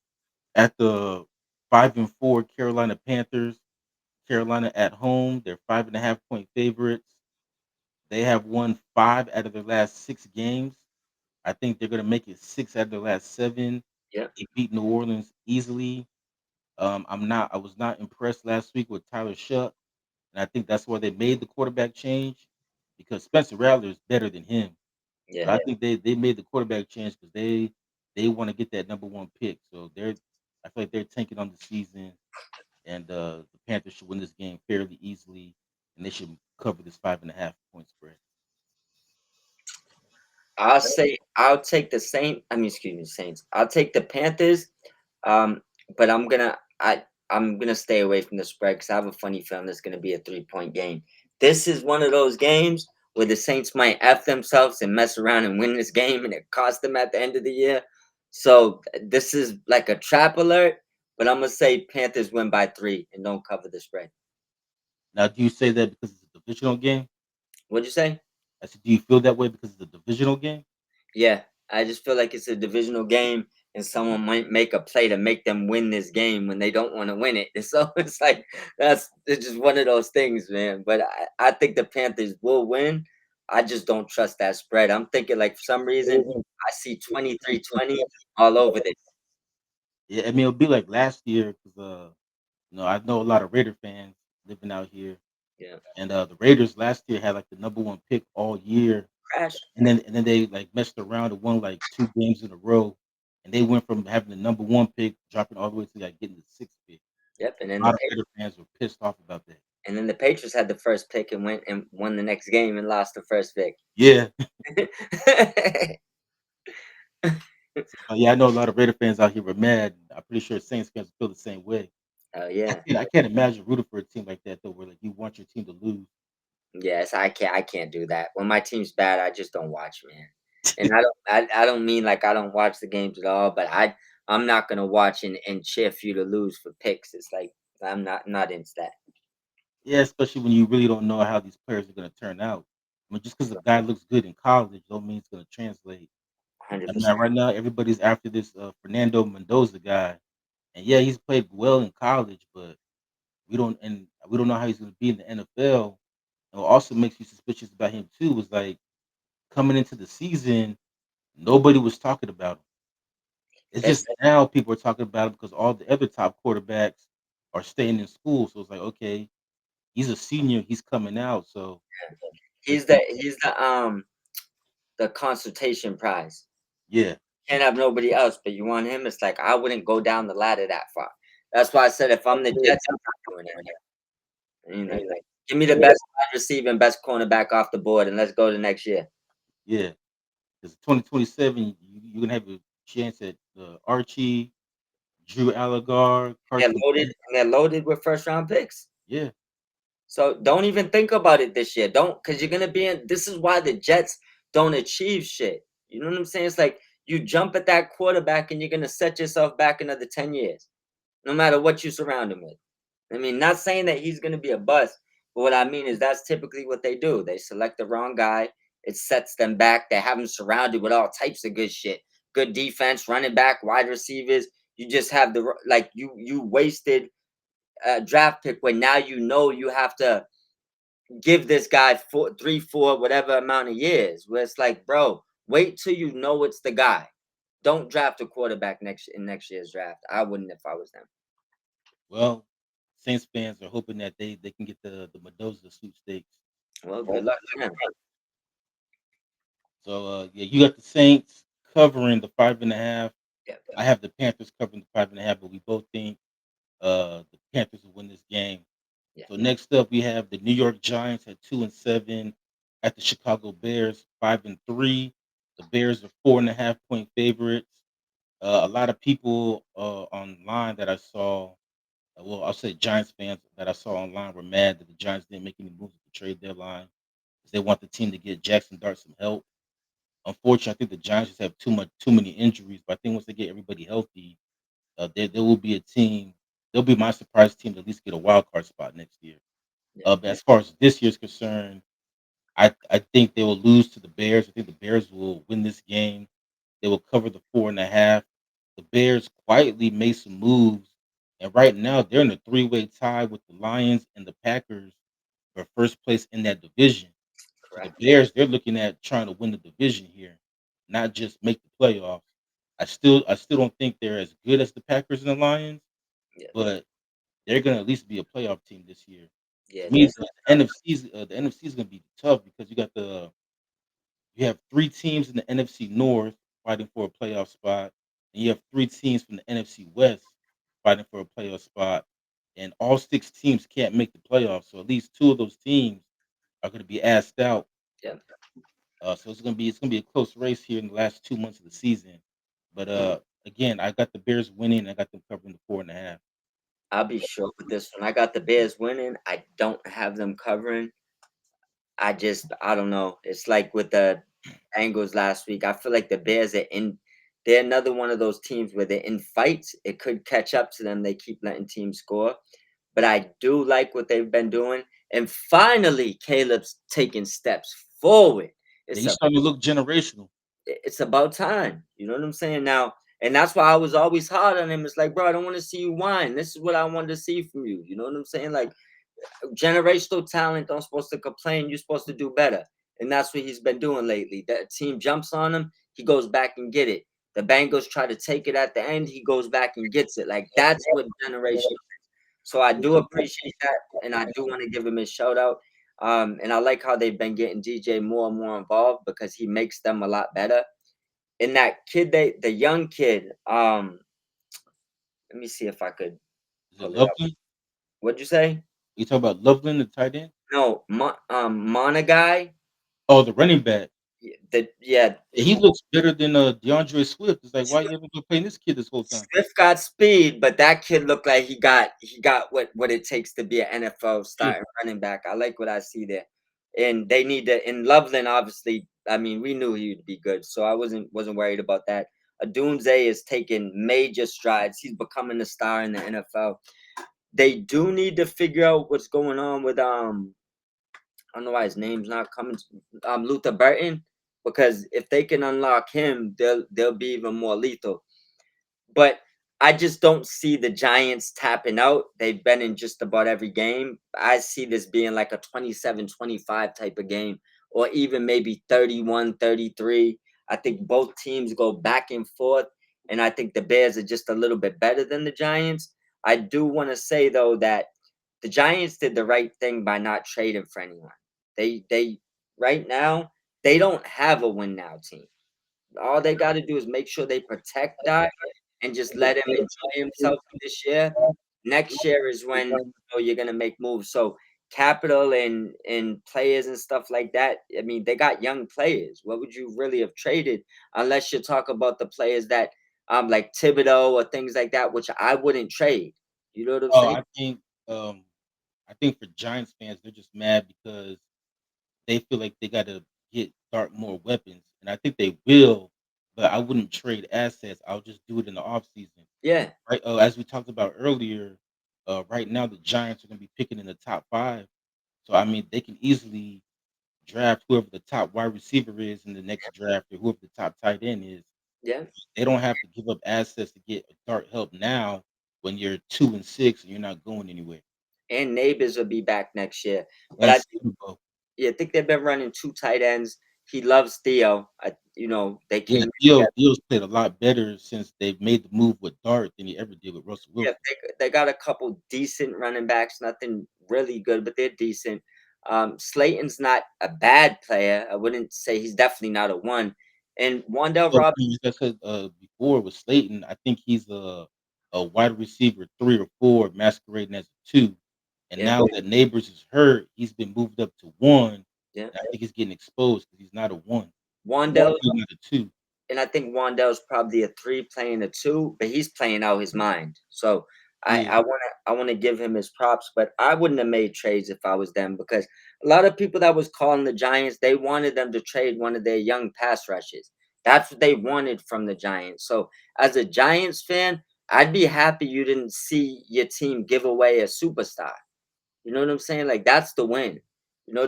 at the 5-4 Carolina Panthers. Carolina at home. They're 5.5 point favorites. They have won 5 out of their last 6 games. I think they're gonna make it 6 out of their last 7. yeah, They beat New Orleans easily. I was not impressed last week with Tyler Shuck, and I think that's why they made the quarterback change because Spencer Rattler is better than him. But yeah. I think they made the quarterback change because they want to get that number 1 pick. So I feel like they're tanking on the season, and the Panthers should win this game fairly easily, and they should cover this 5.5 point spread. I'll say I'll take the Saint. I mean, excuse me, Saints. I'll take the Panthers. Um, but I'm gonna stay away from the spread because I have a funny feeling it's gonna be a 3 point game. This is one of those games where the Saints might f themselves and mess around and win this game, and it cost them at the end of the year. So this is like a trap alert. But I'm gonna say Panthers win by 3 and don't cover the spread. Now, do you say that because it's a divisional game? What'd you say? I said, do you feel that way because it's a divisional game? Yeah, I just feel like it's a divisional game, and someone might make a play to make them win this game when they don't want to win it. And so it's like it's just one of those things, man. But I think the Panthers will win. I just don't trust that spread. I'm thinking like for some reason I see 23-20 all over this. Yeah, I mean, it'll be like last year because I know a lot of Raider fans living out here, Yeah, and the Raiders last year had like the number 1 pick all year, crash. and then they like messed around and won like 2 games in a row, and they went from having the number one pick, dropping all the way to like getting the sixth pick. Yep, A lot of Raider fans were pissed off about that. And then the Patriots had the first pick and went and won the next game and lost the first pick. Yeah, so, yeah, I know a lot of Raider fans out here were mad. I'm pretty sure Saints fans feel the same way. Oh yeah. I can't imagine rooting for a team like that though, where like you want your team to lose. Yes, I can't do that. When my team's bad, I just don't watch, man. And I don't mean like I don't watch the games at all, but I'm not gonna watch and cheer for you to lose for picks. It's like I'm not into that. Yeah, especially when you really don't know how these players are going to turn out. I mean, just because a guy looks good in college, don't mean it's going to translate. I mean, 100%. right now everybody's after this Fernando Mendoza guy, and yeah, he's played well in college, but we don't know how he's going to be in the NFL. And what also makes you suspicious about him too was like coming into the season, nobody was talking about him. It's It's just now people are talking about him because all the other top quarterbacks are staying in school. So it's like, okay, he's a senior, he's coming out, so let's he's the consultation prize. yeah. Can't have nobody else, but you want him. It's like I wouldn't go down the ladder that far. That's why I said if I'm the Jets, I'm not doing it. I mean, like, give me the best wide receiver and best cornerback off the board, and let's go to next year. Yeah, because 2027, you're gonna have a chance at Archie, Drew Allegar, They're Carson loaded, Wentz. and they're loaded with first round picks. Yeah, So don't even think about it this year. Don't, because you're gonna be in. This is why the Jets don't achieve shit. You know what I'm saying? It's like you jump at that quarterback, and you're gonna set yourself back another 10 years, no matter what you surround him with. I mean, not saying that he's gonna be a bust, but what I mean is that's typically what they do. They select the wrong guy. It sets them back. They have him surrounded with all types of good shit, good defense, running back, wide receivers. You just have like you wasted a draft pick when now you know you have to give this guy 4, 3, 4, whatever amount of years. Where it's like, bro, wait till you know it's the guy. Don't draft a quarterback next year's draft. I wouldn't if I was them. well, Saints fans are hoping that they can get the Mendoza sweepstakes. Well, good luck to them. So yeah, you got the Saints covering the 5.5. Yeah, I have the Panthers covering the 5.5, but we both think the Panthers will win this game. yeah, So next up, we have the New York Giants at 2-7, at the Chicago Bears 5-3. The Bears are 4.5 point favorites. A lot of people online that I saw, well, I'll say Giants fans that I saw online were mad that the Giants didn't make any moves at the trade deadline because they want the team to get Jackson Dart some help. Unfortunately, I think the Giants just have too many injuries. But I think once they get everybody healthy, there will be a team. They'll be my surprise team to at least get a wild card spot next year. yeah, But as far as this year's concerned, I think they will lose to the Bears. I think the Bears will win this game. They will cover the 4.5. The Bears quietly made some moves, and right now they're in a three-way tie with the Lions and the Packers for first place in that division. So the correct. Bears, they're looking at trying to win the division here, not just make the playoffs. I still don't think they're as good as the Packers and the Lions, Yeah, but they're gonna at least be a playoff team this year. yeah. To me, the NFC is gonna be tough because you have three teams in the NFC North fighting for a playoff spot, and you have three teams from the NFC West fighting for a playoff spot, and all six teams can't make the playoffs. So at least two of those teams are going to be asked out. Yeah, So it's gonna be a close race here in the last 2 months of the season. But again, I got the Bears winning. I got them covering the 4.5. I'll be sure with this one. I got the Bears winning. I don't have them covering. I don't know. It's like with the Bengals last week. I feel like the Bears are in. They're another one of those teams where they're in fights. It could catch up to them. They keep letting teams score. But I do like what they've been doing. And finally, Caleb's taking steps forward. Yeah, It's he's a starting to look generational. it's about time. You know what I'm saying? Now, and that's why I was always hard on him. It's like, bro, I don't want to see you whine. This is what I wanted to see from you. You know what I'm saying? Like generational talent don't supposed to complain. You're supposed to do better. And that's what he's been doing lately. That team jumps on him, he goes back and get it. The Bengals try to take it at the end, he goes back and gets it. Like that's what generation. So I do appreciate that, and I do want to give him a shout out. And I like how they've been getting DJ more and more involved because he makes them a lot better. and that kid, the young kid, let me see if I could Is it pull it up. Loveland? What'd you say? You talk about Loveland, the tight end? No, Monagai. Oh, the running back. Yeah, He looks better than DeAndre Swift. It's like, why you haven't been playing this kid this whole time? Swift got speed, but that kid looked like he got what it takes to be an NFL Yeah. starting running back. I like what I see there, and they need to. In Loveland, obviously, I mean, we knew he would be good, so I wasn't worried about that. Adunze is taking major strides. He's becoming a star in the NFL. They do need to figure out what's going on with I don't know why his name's not coming. Luther Burton, because if they can unlock him, they'll be even more lethal. But I just don't see the Giants tapping out. They've been in just about every game. I see this being like a 27-25 type of game, or even maybe 31-33. I think both teams go back and forth, and I think the Bears are just a little bit better than the Giants. I do want to say though that the Giants did the right thing by not trading for anyone. They right now they don't have a win now team. All they got to do is make sure they protect that and just let him enjoy himself this year. Next year is when you're gonna make moves. So capital and players and stuff like that. I mean, they got young players. What would you really have traded unless you talk about the players that like Thibodeau or things like that, which I wouldn't trade. You know what I'm Oh, saying? um, I think for Giants fans, they're just mad because they feel like they got to start more weapons, and I think they will. But I wouldn't trade assets. I'll just do it in the offseason. Yeah. Right? As we talked about earlier, right now the Giants are going to be picking in the top five. So I mean, they can easily draft whoever the top wide receiver is in the next draft, or whoever the top tight end is. Yeah. They don't have to give up assets to get start help now when you're 2-6 and you're not going anywhere. And Neighbors will be back next year. But And I Steamboat. yeah, I think they've been running two tight ends. He loves Theo. They Yeah, came in together. Theo's played a lot better since they've made the move with Dart than he ever did with Russell Yeah, Wilson. they got a couple decent running backs, nothing really good, but they're decent. Slayton's not a bad player. I wouldn't say he's definitely not a one. And Wandell So, Robinson, like I said before with Slayton, I think he's a wide receiver 3 or 4 masquerading as a 2. And yeah, now that Neighbors is hurt, he's been moved up to 1. yeah. And I think he's getting exposed because he's not a 1. He's Wandell really not a 2. and I think Wandell's probably a three playing a two, but he's playing out his mind. So I, Yeah, I wanna I wanna give him his props, but I wouldn't have made trades if I was them because a lot of people that was calling the Giants, they wanted them to trade one of their young pass rushes. That's what they wanted from the Giants. So as a Giants fan, I'd be happy you didn't see your team give away a superstar. You know what I'm saying? Like that's the win.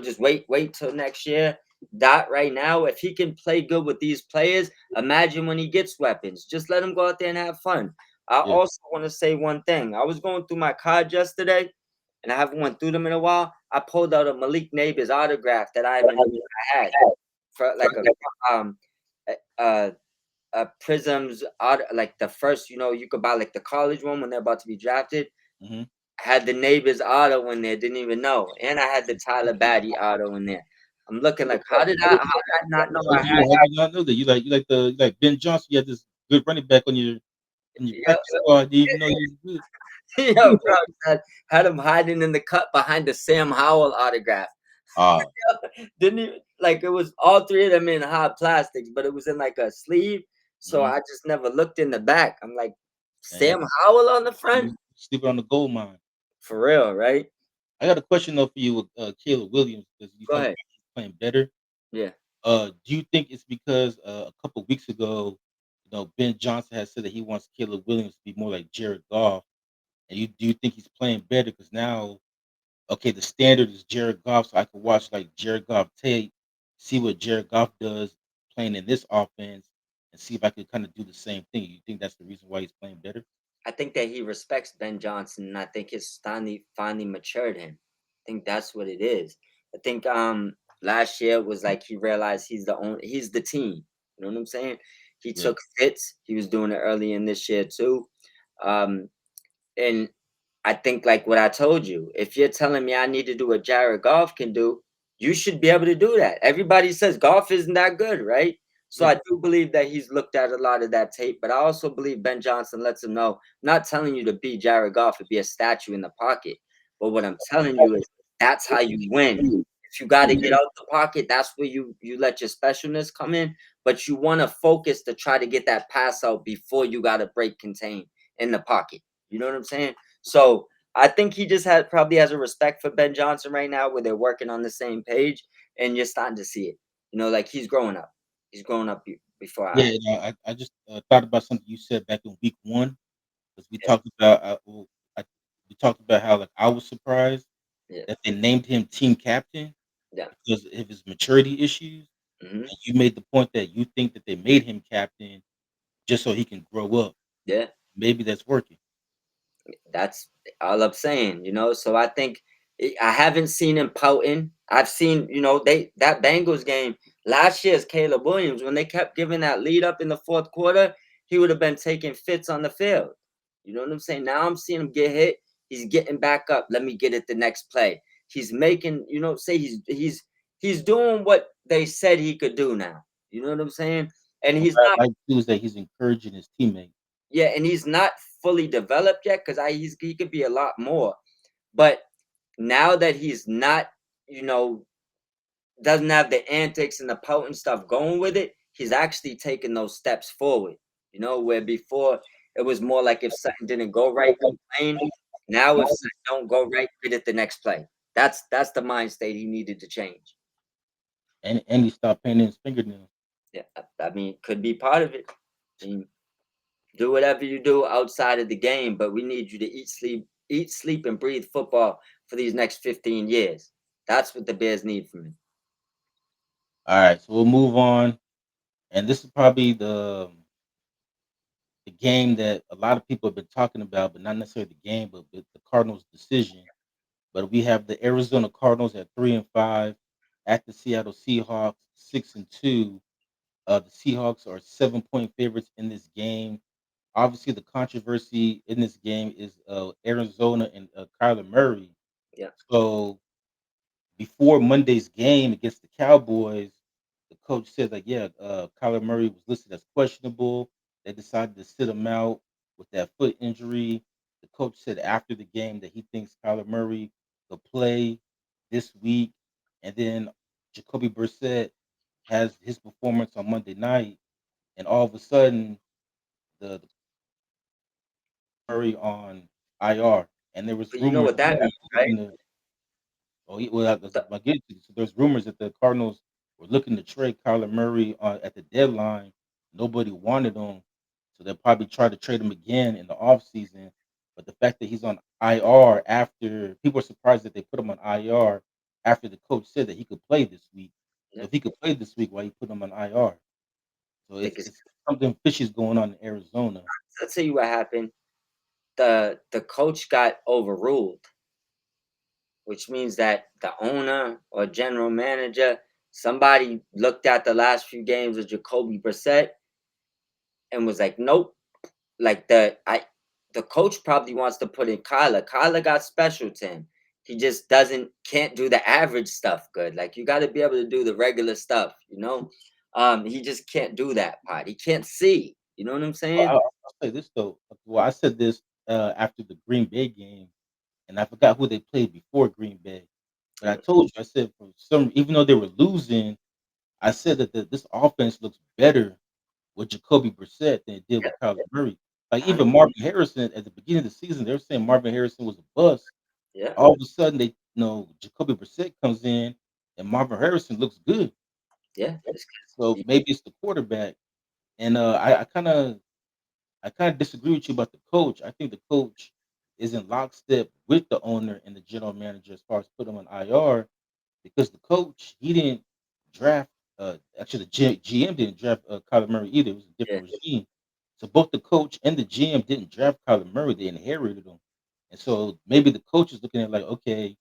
Just wait till next year. Dot right now, if he can play good with these players, imagine when he gets weapons. Just let him go out there and have fun. I yeah. also want to say one thing. I was going through my cards yesterday, and I haven't went through them in a while. I pulled out a Malik Neighbors autograph that I haven't had for like a Prisms like the first. You could buy like the college one when they're about to be drafted. Mhm. Had the neighbor's auto in there, didn't even know. And I had the Tyler Batty auto in there. I'm looking like, how did I not know I had How did you not know that? You like Ben Johnson, you had this good running back on your yo, practice squad, didn't even know he was good. yo, bro, had him hiding in the cut behind the Sam Howell autograph. Ah, Didn't even like it was all three of them in hot plastics, but it was in like a sleeve. So mhm. I just never looked in the back. I'm like, Man, Sam Howell on the front? sleeping on the gold mine. For real, right? I got a question though for you with Caleb Williams because you Go talking ahead. about he's playing better. Yeah. Do you think it's because a couple weeks ago, Ben Johnson has said that he wants Caleb Williams to be more like Jared Goff, and do you think he's playing better because now, okay, the standard is Jared Goff, so I could watch like Jared Goff tape, see what Jared Goff does playing in this offense, and see if I could kind of do the same thing. You think that's the reason why he's playing better? I think that he respects Ben Johnson, and I think his finally matured him. I think that's what it is. I think last year was like he realized he's the team. You know what I'm saying? He Yeah, took fits. He was doing it early in this year too. Um, and I think like what I told you, if you're telling me I need to do what Jared Goff can do, you should be able to do that. Everybody says golf isn't that good, right? So Yeah. I do believe that he's looked at a lot of that tape, but I also believe Ben Johnson lets him know, I'm not telling you to be Jared Goff and be a statue in the pocket, but what I'm telling you is that's how you win. If you got to get out the pocket, that's where you let your specialness come in, but you want to focus to try to get that pass out before you got to break contain in the pocket. You know what I'm saying? So I think he just had probably has a respect for Ben Johnson right now where they're working on the same page and you're starting to see it. Like he's growing up. He's growing up before our Yeah, eyes. I just thought about something you said back in week one because we Yeah, talked about I, we talked about how like I was surprised yeah, that they named him team captain yeah. because of his maturity issues. Mhm. And you made the point that you think that they made him captain just so he can grow up. Yeah, Maybe that's working. that's all I'm saying. So I think I haven't seen him pouting. I've seen, they that Bengals game last year's Caleb Williams when they kept giving that lead up in the fourth quarter, he would have been taking fits on the field. You know what I'm saying? Now I'm seeing him get hit. He's getting back up. Let me get it the next play. He's making, say he's doing what they said he could do now. You know what I'm saying? And What he's I not like too is that he's encouraging his teammates. Yeah, and he's not fully developed yet because he could be a lot more. But now that he's not, you know, doesn't have the antics and the potent stuff going with it, he's actually taking those steps forward. Where before it was more like if something didn't go right, complain. Now if something don't go right, get it the next play. That's the mind state he needed to change. And he stopped painting his fingernails. Yeah, I mean, could be part of it. I mean, do whatever you do outside of the game, but we need you to eat, sleep, and breathe football for these next 15 years. That's what the Bears need from me. All right, so we'll move on. And this is probably the game that a lot of people have been talking about, but not necessarily the game, but the Cardinals' decision. But we have the Arizona Cardinals at 3-5, at the Seattle Seahawks 6-2. The Seahawks are 7-point favorites in this game. Obviously, the controversy in this game is Arizona and Kyler Murray. Yeah, So before Monday's game against the Cowboys, the coach said that yeah, Kyler Murray was listed as questionable. They decided to sit him out with that foot injury. The coach said after the game that he thinks Kyler Murray will play this week, and then Jacoby Brissett has his performance on Monday night, and all of a sudden the Murray on IR, and there was but you know rumors what that means, right? looking to Oh, well, that's The, my get to. So there's rumors that the Cardinals were looking to trade Kyler Murray at the deadline. Nobody wanted him, so they'll probably try to trade him again in the offseason. But the fact that he's on IR after people are surprised that they put him on IR after the coach said that he could play this week. So yeah, if he could play this week, why you put him on IR? So I think it's something fishy is going on in Arizona. I'll tell you what happened. The coach got overruled, which means that the owner or general manager, somebody looked at the last few games of Jacoby Brissett and was like, nope. Like the coach probably wants to put in Kyler. Kyler got special to him. He just can't do the average stuff good. Like you got to be able to do the regular stuff. He just can't do that part. He can't see. You know what I'm Well, saying? I'll say this though. Well, I said this after the Green Bay game, and I forgot who they played before Green Bay. But I told you, I said for some, even though they were losing, I said that this offense looks better with Jacoby Brissett than it did Yeah, with Kyler Murray. Like yeah, even Marvin Harrison at the beginning of the season, they were saying Marvin Harrison was a bust. yeah, All of a sudden, Jacoby Brissett comes in and Marvin Harrison looks good. yeah. So maybe it's the quarterback. And I kind of disagree with you about the coach. I think the coach is in lockstep with the owner and the general manager as far as put him on IR because the coach he didn't draft. Actually, the GM didn't draft Kyler Murray either. It was a Yeah, different regime. So both the coach and the GM didn't draft Kyler Murray. They inherited him, and so maybe the coach is looking at like, okay,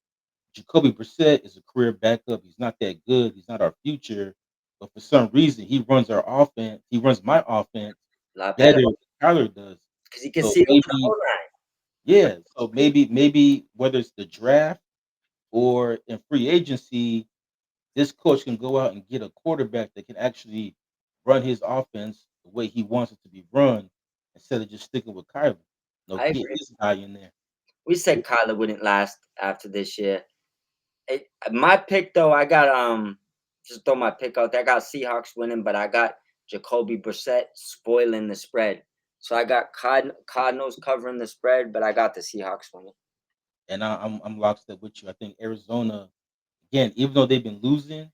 Jacoby Brissett is a career backup. He's not that good. He's not our future. But for some reason, he runs our offense. He runs my offense a lot better better than Kyler does. because he can So see over the maybe, whole line. yeah. So maybe whether it's the draft or in free agency, this coach can go out and get a quarterback that can actually run his offense the way he wants it to be run instead of just sticking with Kyler. No, I get agree. his guy in there. We said Kyler wouldn't last after this year. My pick though, I got just throw my pick out there. I got Seahawks winning, but I got Jacoby Brissett spoiling the spread. So I got Cardinals covering the spread, but I got the Seahawks winning. And I'm lockstep with you. I think Arizona, again, even though they've been losing,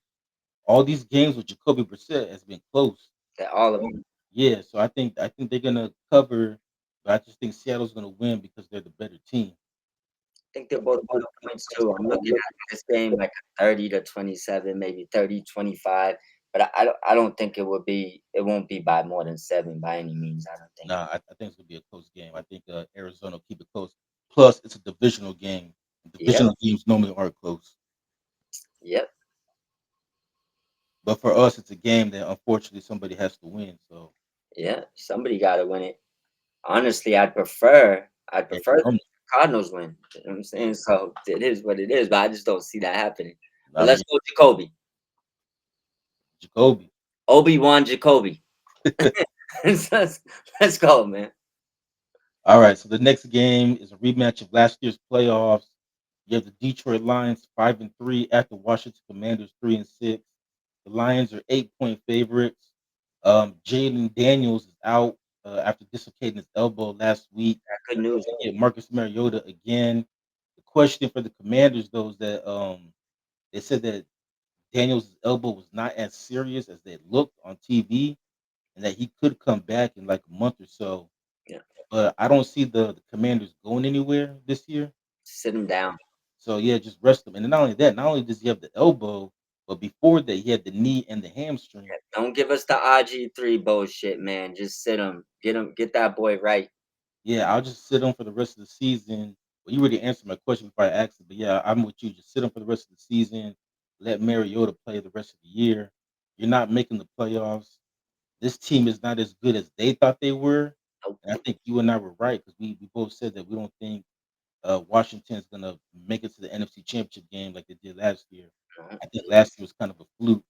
all these games with Jacoby Brissett has been close. That all of them. Yeah, so I think they're gonna cover, but I just think Seattle's gonna win because they're the better team. I think they're both put up points too. I'm looking at this game like a 30-27, maybe 30-25. But I don't think it won't be by more than 7 by any means. I don't think. Nah, I think it's gonna be a close game. I think Arizona will keep it close. Plus, it's a divisional game. Yep. Divisional games normally aren't close, Yep. but for us, it's a game that unfortunately somebody has to win. So Yeah. Somebody gotta win it. Honestly, I'd prefer the Arizona, Cardinals win. You know what I'm saying? So it is what it is, but I just don't see that happening. But I let's mean, go Jacoby. Jacoby. Obi-Wan Jacoby. let's, let's go, man. All right, so the next game is a rematch of last year's playoffs. You have the Detroit Lions 5-3 at the Washington Commanders 3-6. The Lions are 8-point favorites. Jaden Daniels is out after dislocating his elbow last week. Good news. They get Marcus Mariota again. The question for the Commanders, though, is that they said that Daniels' elbow was not as serious as they looked on TV, and that he could come back in like a month or so. Yeah. But I don't see the Commanders going anywhere this year. Sit him down. So yeah, just rest him. And then not only that, not only does he have the elbow, but before that he had the knee and the hamstring. Don't give us the RG3 bullshit, man. Just sit him. Get that boy right. Yeah, I'll just sit him for the rest of the season. Well, you already answered my question before I asked it, but yeah, I'm with you. Just sit him for the rest of the season. Let Mariota play the rest of the year. You're not making the playoffs. This team is not as good as they thought they were. Nope. And I think you and I were right because we both said that we don't think Washington's gonna make it to the NFC Championship game like they did last year. No. I think last year was kind of a fluke.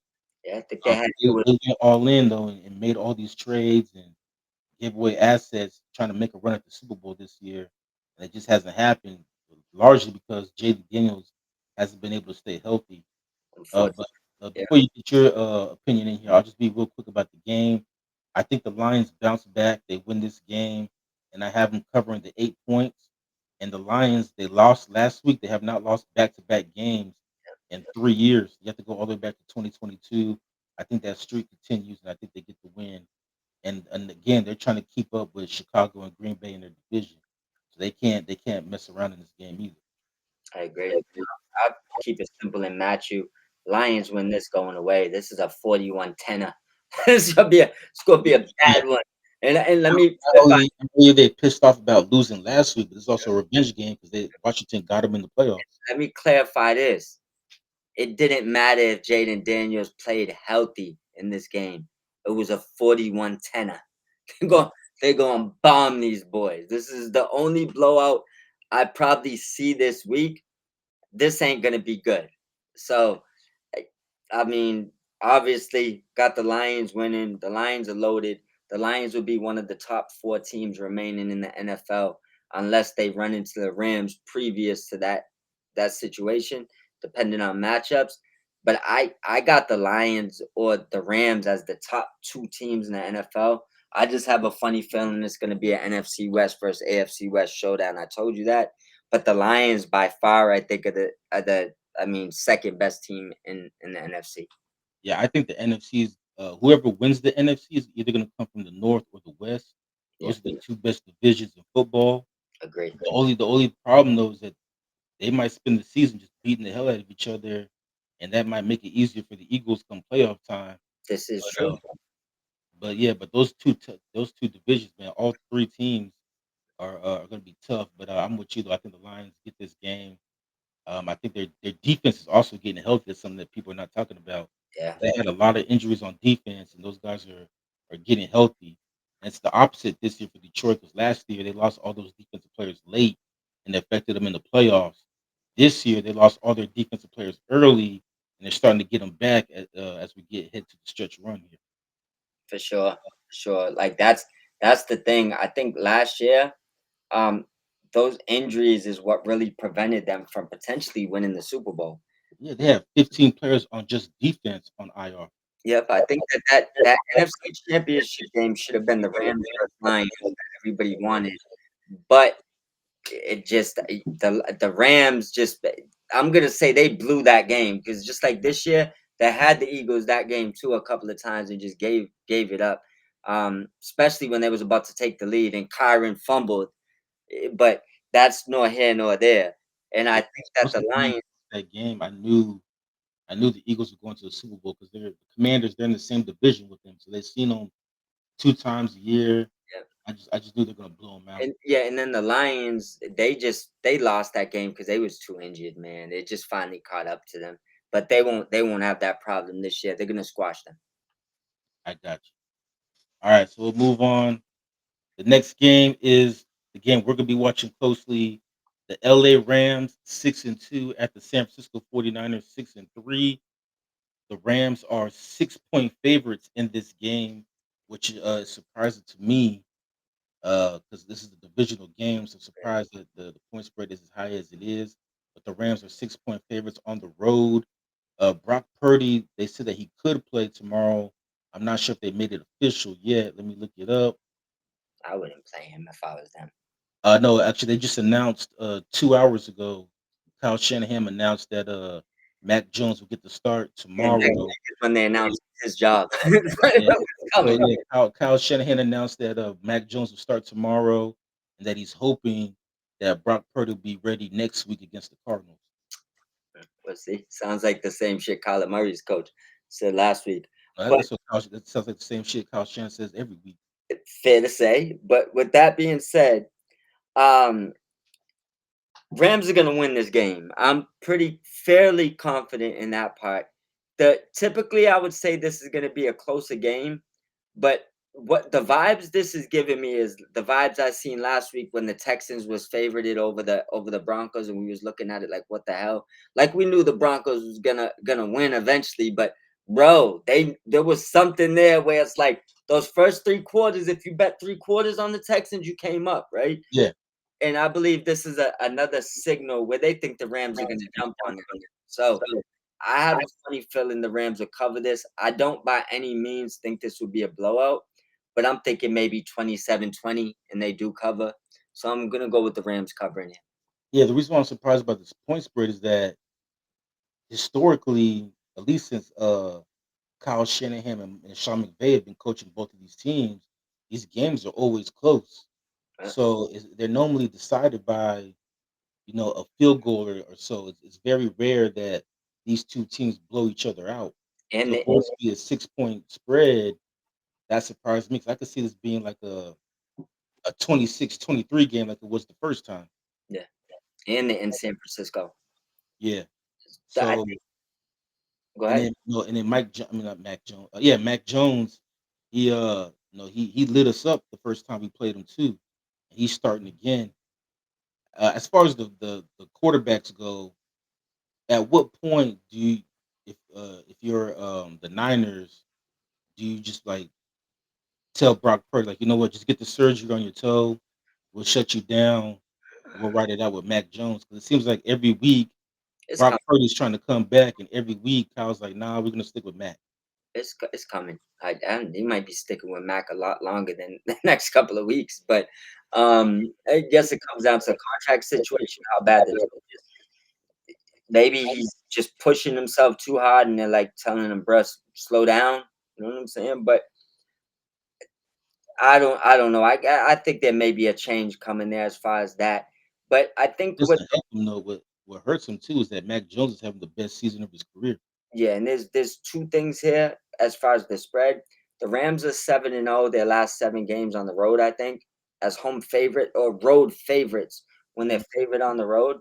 Yeah, I think they had to They do it. they went all in though and made all these trades and gave away assets trying to make a run at the Super Bowl this year, and it just hasn't happened. Largely because Jaden Daniels hasn't been able to stay healthy. But Unfortunately. Yeah. before you get your opinion in here, I'll just be real quick about the game. I think the Lions bounce back. They win this game, and I have them covering the 8 points. And the Lions, they lost last week. They have not lost back-to-back games in 3 years. You have to go all the way back to 2022. I think that streak continues, and I think they get the win. And again, they're trying to keep up with Chicago and Green Bay in their division, so they can't mess around in this game either. I agree. I'll keep it simple and match you. Lions win this going away. This is a 41-10. It's gonna be a Yeah, bad one. And let me not only they pissed off about losing last week, but it's also a revenge game because they Washington got them in the playoffs. let me clarify this. It didn't matter if Jaden Daniels played healthy in this game. It was a 41-10. They're Yeah, going they're going to bomb these boys. This is the only blowout I probably see this week. This ain't gonna be good. So, I I mean, obviously, got the Lions winning. The Lions are loaded. The Lions will be one of the top 4 teams remaining in the NFL unless they run into the Rams previous to that situation, depending on matchups. But I got the Lions or the Rams as the top 2 teams in the NFL. I just have a funny feeling it's going to be an NFC West versus AFC West showdown. I told you that. But the Lions, by far, I think are the second best team in the NFC. yeah. I think the NFC's whoever wins the NFC is either going to come from the North or the West. Yeah, Those are the two best divisions in football. agree. The only problem though is that they might spend the season just beating the hell out of each other, and that might make it easier for the Eagles come playoff time. This is But true. yeah, but those two divisions, man, all three teams are going to be tough. But I'm with you though. I think the Lions get this game. I think their defense is also getting healthy. That's something that people are not talking about. Yeah, They had a lot of injuries on defense, and those guys are getting healthy. And it's the opposite this year for Detroit because last year they lost all those defensive players late, and it affected them in the playoffs. This year they lost all their defensive players early, and they're starting to get them back as we get hit to the stretch run here. For sure, for sure. Like that's the thing. I think last year, um, those injuries is what really prevented them from potentially winning the Super Bowl. Yeah, they have 15 players on just defense on IR. Yep, I think that NFC Championship game should have been the Rams versus Lions that everybody wanted, but it just the Rams just I'm gonna say they blew that game because just like this year they had the Eagles that game too a couple of times and just gave it up. Especially when they was about to take the lead and Kyron fumbled, but that's nor here nor there. And I Yeah, think that the honestly, going into Lions, that game, I knew the Eagles were going to the Super Bowl because they're the Commanders. They're in the same division with them, so they've seen them 2 times a year. yeah, I just knew they're gonna blow them out. and yeah, and then the Lions, they lost that game because they was too injured, man. It just finally caught up to them. But they won't have that problem this year. They're gonna squash them. I got you. All right, so we'll move on. The next game is the game we're gonna be watching closely. The LA Rams 6-2 at the San Francisco 49ers 6-3. The Rams are 6-point favorites in this game, which is surprising to me because this is a divisional game. So surprised that the point spread is as high as it is. But the Rams are 6-point favorites on the road. Brock Purdy, they said that he could play tomorrow. I'm not sure if they made it official yet. Let me look it up. I wouldn't play him if I was them. No, actually, they just announced 2 hours ago. Kyle Shanahan announced that Mac Jones will get the start Yeah, next tomorrow. week is when they announced his job. Yeah. It's So coming. yeah, Kyle Shanahan announced that Mac Jones will start tomorrow, and that he's hoping that Brock Purdy will be ready next week against the Cardinals. We'll see. Sounds like the same shit Kyler Murray's coach said last week. But That's what that sounds like the same shit Kyle Shanahan says every week. fair to say. But with that being said, um, Rams are gonna win this game. I'm pretty fairly confident in that part. The typically I would say this is gonna be a closer game, but what the vibes this is giving me is the vibes I seen last week when the Texans was favorited over the Broncos and we was looking at it like what the hell? Like we knew the Broncos was gonna win eventually, but bro, there was something there where it's like those first 3 quarters, if you bet 3 quarters on the Texans, you came up, right? Yeah, And I believe this is another signal where they think the Rams are going to jump on them. So I have a funny feeling the Rams will cover this. I don't by any means think this will be a blowout, but I'm thinking maybe 27-20 and they do cover. So I'm going to go with the Rams covering it. yeah. The reason why I'm surprised about this point spread is that historically, at least since Kyle Shanahan and Sean McVay have been coaching both of these teams, these games are always close. Uh, So they're normally decided by a field goal or so. It's very rare that these two teams blow each other out. And So the, for it to be a 6-point spread, that surprised me because I could see this being like a 26-23 game like it was the first time. yeah, and the in San Francisco. Yeah. So I So think, go ahead. and then I mean not Mac Jones. Yeah, Mac Jones. He lit us up the first time we played him too. He's starting again. As far as the quarterbacks go, at what point do you if you're the Niners, do you just like tell Brock Purdy like, you know what, just get the surgery on your toe, we'll shut you down, and we'll write it out with Mac Jones because it seems like every week It's Brock coming. Purdy's trying to come back, and every week Kyle's like, nah, we're gonna stick with Mac. It's coming. He might be sticking with Mac a lot longer than the next couple of weeks, but I guess it comes down to the contract situation, how bad the team is. Maybe he's just pushing himself too hard, and they're like telling him, "Bruh, slow down." You know what I'm saying? But I don't know. I think there may be a change coming there as far as that. But I think with Doesn't help him though. What hurts him too is that Mac Jones is having the best season of his career. yeah, and there's two things here as far as the spread. The Rams are 7-0 their last 7 games on the road, I think, as home favorite or road favorites when they're favorite on the road.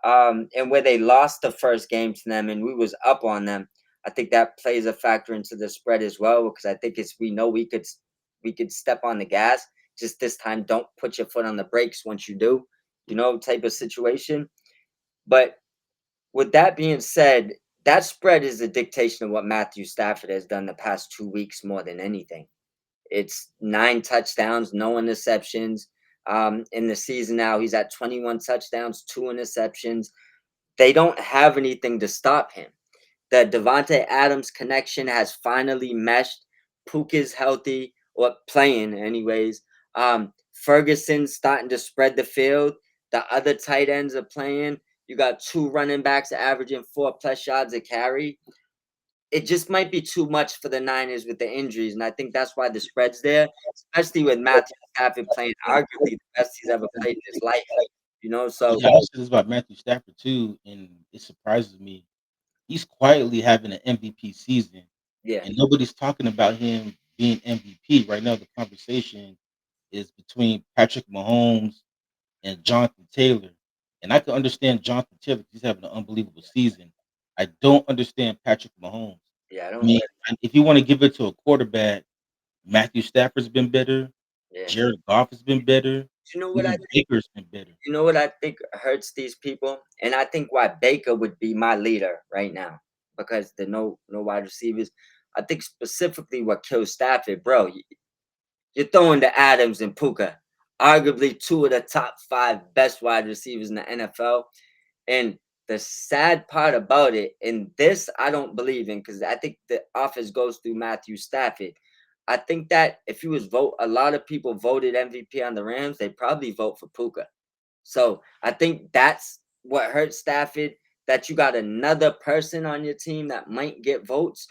And where they lost the first game to them and we was up on them. I think that plays a factor into the spread as well because I think we know we could step on the gas. Just this time, don't put your foot on the brakes once you do, type of situation. But with that being said, that spread is a dictation of what Matthew Stafford has done the past 2 weeks more than anything. It's 9 touchdowns, no interceptions. In the season now, he's at 21 touchdowns, 2 interceptions. They don't have anything to stop him. The Devontae Adams connection has finally meshed. Puka is healthy or playing, anyways. Ferguson's starting to spread the field. The other tight ends are playing. You got 2 running backs averaging 4+ yards a carry. It just might be too much for the Niners with the injuries, and I think that's why the spread's there, especially with Matthew Stafford playing arguably the best he's ever played in his life. So Yeah, I said this about Matthew Stafford too, and it surprises me. He's quietly having an MVP season, yeah, and nobody's talking about him being MVP right now. The conversation is between Patrick Mahomes and Jonathan Taylor, and I can understand Jonathan Taylor 'cause he's having an unbelievable season. I don't understand Patrick Mahomes. yeah, I I don't mean, either. and if you want to give it to a quarterback, Matthew Stafford's been better, Yeah. Jared Goff has been better, You know what I even Baker's been better. You know what I think hurts these people, and I think why Baker would be my leader right now because the no wide receivers. I think specifically what kills Stafford, bro. You're throwing to Adams and Puka, arguably two of the top 5 best wide receivers in the NFL. And the sad part about it, and this I don't believe in because I think the office goes through Matthew Stafford. I think that if you was vote, a lot of people voted MVP on the Rams, they probably vote for Puka. So I think that's what hurts Stafford, that you got another person on your team that might get votes.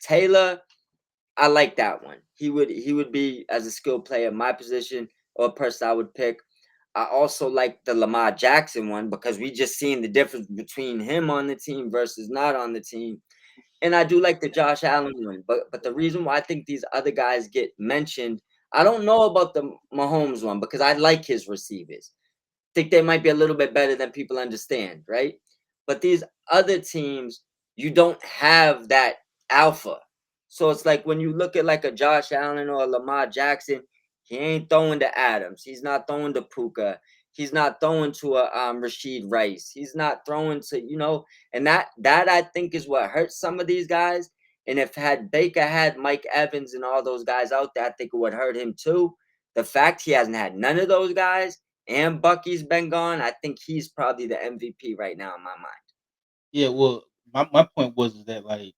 Taylor, I like that one. He would be as a skilled player my position or a person I would pick. I also like the Lamar Jackson one because we just seen the difference between him on the team versus not on the team. And I do like the Josh Allen one, but the reason why I think these other guys get mentioned, I don't know about the Mahomes one because I like his receivers. Think they might be a little bit better than people understand, right? But these other teams, you don't have that alpha. So it's like when you look at like a Josh Allen or a Lamar Jackson, he ain't throwing to Adams. He's not throwing to Puka. He's not throwing to a Rashid Rice. He's not throwing to, and that I think is what hurts some of these guys. And if had Baker had Mike Evans and all those guys out there, I think it would hurt him too. The fact he hasn't had none of those guys and Bucky's been gone, I think he's probably the MVP right now in my mind. Yeah, well, my point was is that like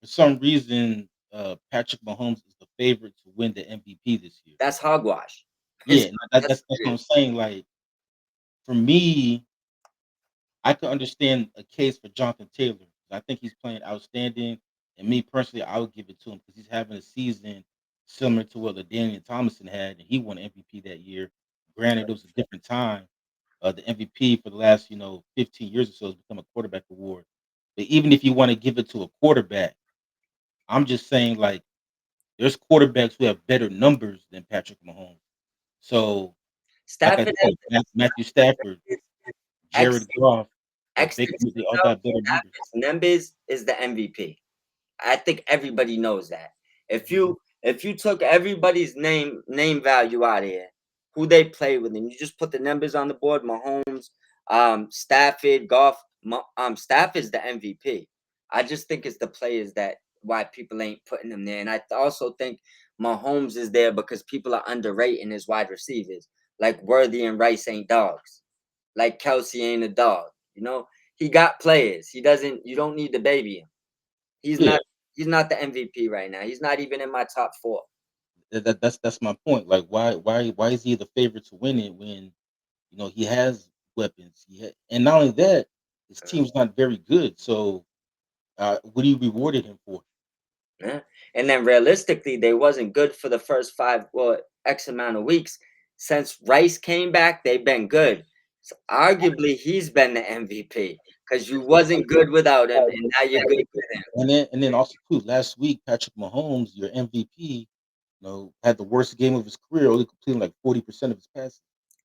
for some reason, Patrick Mahomes is the favorite to win the MVP this year. That's hogwash. Yeah, no, That's that's what what it I'm is. saying. Like for me, I could understand a case for Jonathan Taylor. I think he's playing outstanding, and me personally, I would give it to him because he's having a season similar to what LaDainian Tomlinson had, and he won MVP that year. Granted, it was a different time. The MVP for the last 15 years or so has become a quarterback award. But even if you want to give it to a quarterback, I'm just saying like there's quarterbacks who have better numbers than Patrick Mahomes. So, like I Stafford has said, Matthew Stafford, X Jared Goff, X Baker, this they all got better numbers. Stafford's numbers is the MVP. I think everybody knows that. If you took everybody's name value out of here, who they play with, and you just put the numbers on the board, Mahomes, Stafford, Goff, Stafford's the MVP. I just think it's the players that why people ain't putting them there, and I also think Mahomes is there because people are underrating his wide receivers. Like Worthy and Rice ain't dogs. Like Kelsey ain't a dog. He got players. He doesn't. You don't need to baby him. He's Yeah, not he's not the MVP right now. He's not even in my top 4. that's my point. Like, why is he the favorite to win it when he has weapons? And not only that, his team's not very good. So, what do you rewarded him for? Yeah. And then realistically, they wasn't good for the first 5, well, X amount of weeks. Since Rice came back, they've been good. So arguably, he's been the MVP because you wasn't good without him, and now you're good with him. And then also too, last week Patrick Mahomes, your MVP, had the worst game of his career, only completing like 40% of his passes,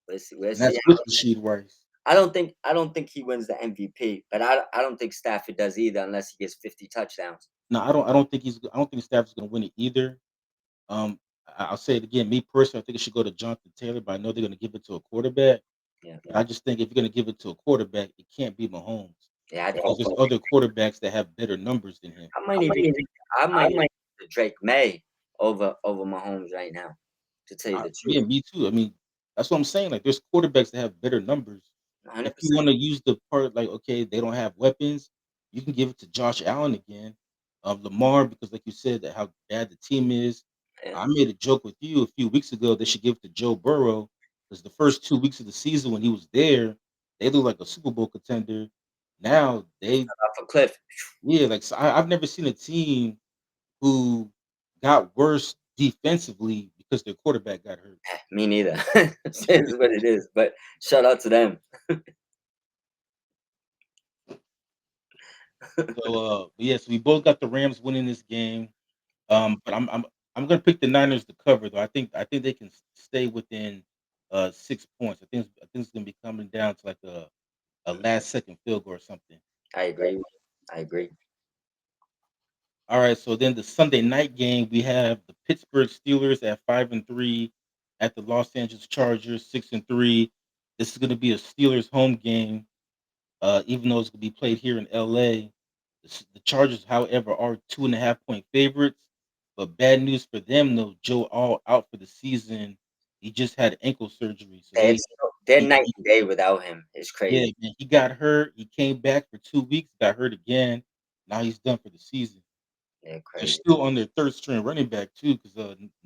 We'll see. We'll and see. that's with Rashid Rice. I don't think he wins the MVP, but I don't think Stafford does either unless he gets 50 touchdowns. No, I don't think Stafford's going to win it either. Um, I'll say it again. Me personally, I think it should go to Jonathan Taylor, but I know they're going to give it to a quarterback. Yeah. But I just think if you're going to give it to a quarterback, it can't be Mahomes. Yeah, I think because there's other quarterbacks that have better numbers than him. I might even the Drake May over Mahomes right now, to tell you the truth. Yeah, me too. I mean, that's what I'm saying. Like, there's quarterbacks that have better numbers. If you 100%. want to use the part like, okay, they don't have weapons, you can give it to Josh Allen again. Lamar, because like you said, that how bad the team is. Yeah. I made a joke with you a few weeks ago. They should give it to Joe Burrow because the first 2 weeks of the season when he was there, they looked like a Super Bowl contender. Now They they, fell off a cliff. yeah, like so I've never seen a team who got worse defensively because their quarterback got hurt. Me neither. It is what it is, but shout out to them. So, but yeah, so we both got the Rams winning this game. But I'm gonna pick the Niners to cover though. I think they can stay within 6 points. I think it's gonna be coming down to like a last second field goal or something. I agree. I agree. All right, so then the Sunday night game we have the Pittsburgh Steelers at 5-3 at the Los Angeles Chargers 6-3. This is gonna be a Steelers home game. Even though it's gonna be played here in LA. The Chargers, however, are 2.5 point favorites. But bad news for them though, Joe All out for the season. He just had ankle surgery. So They're they're night he and day without him. It's yeah, crazy. man, he got hurt. He came back for 2 weeks, got hurt again. Now he's done for the season. They're They're crazy. still on their third string running back too, because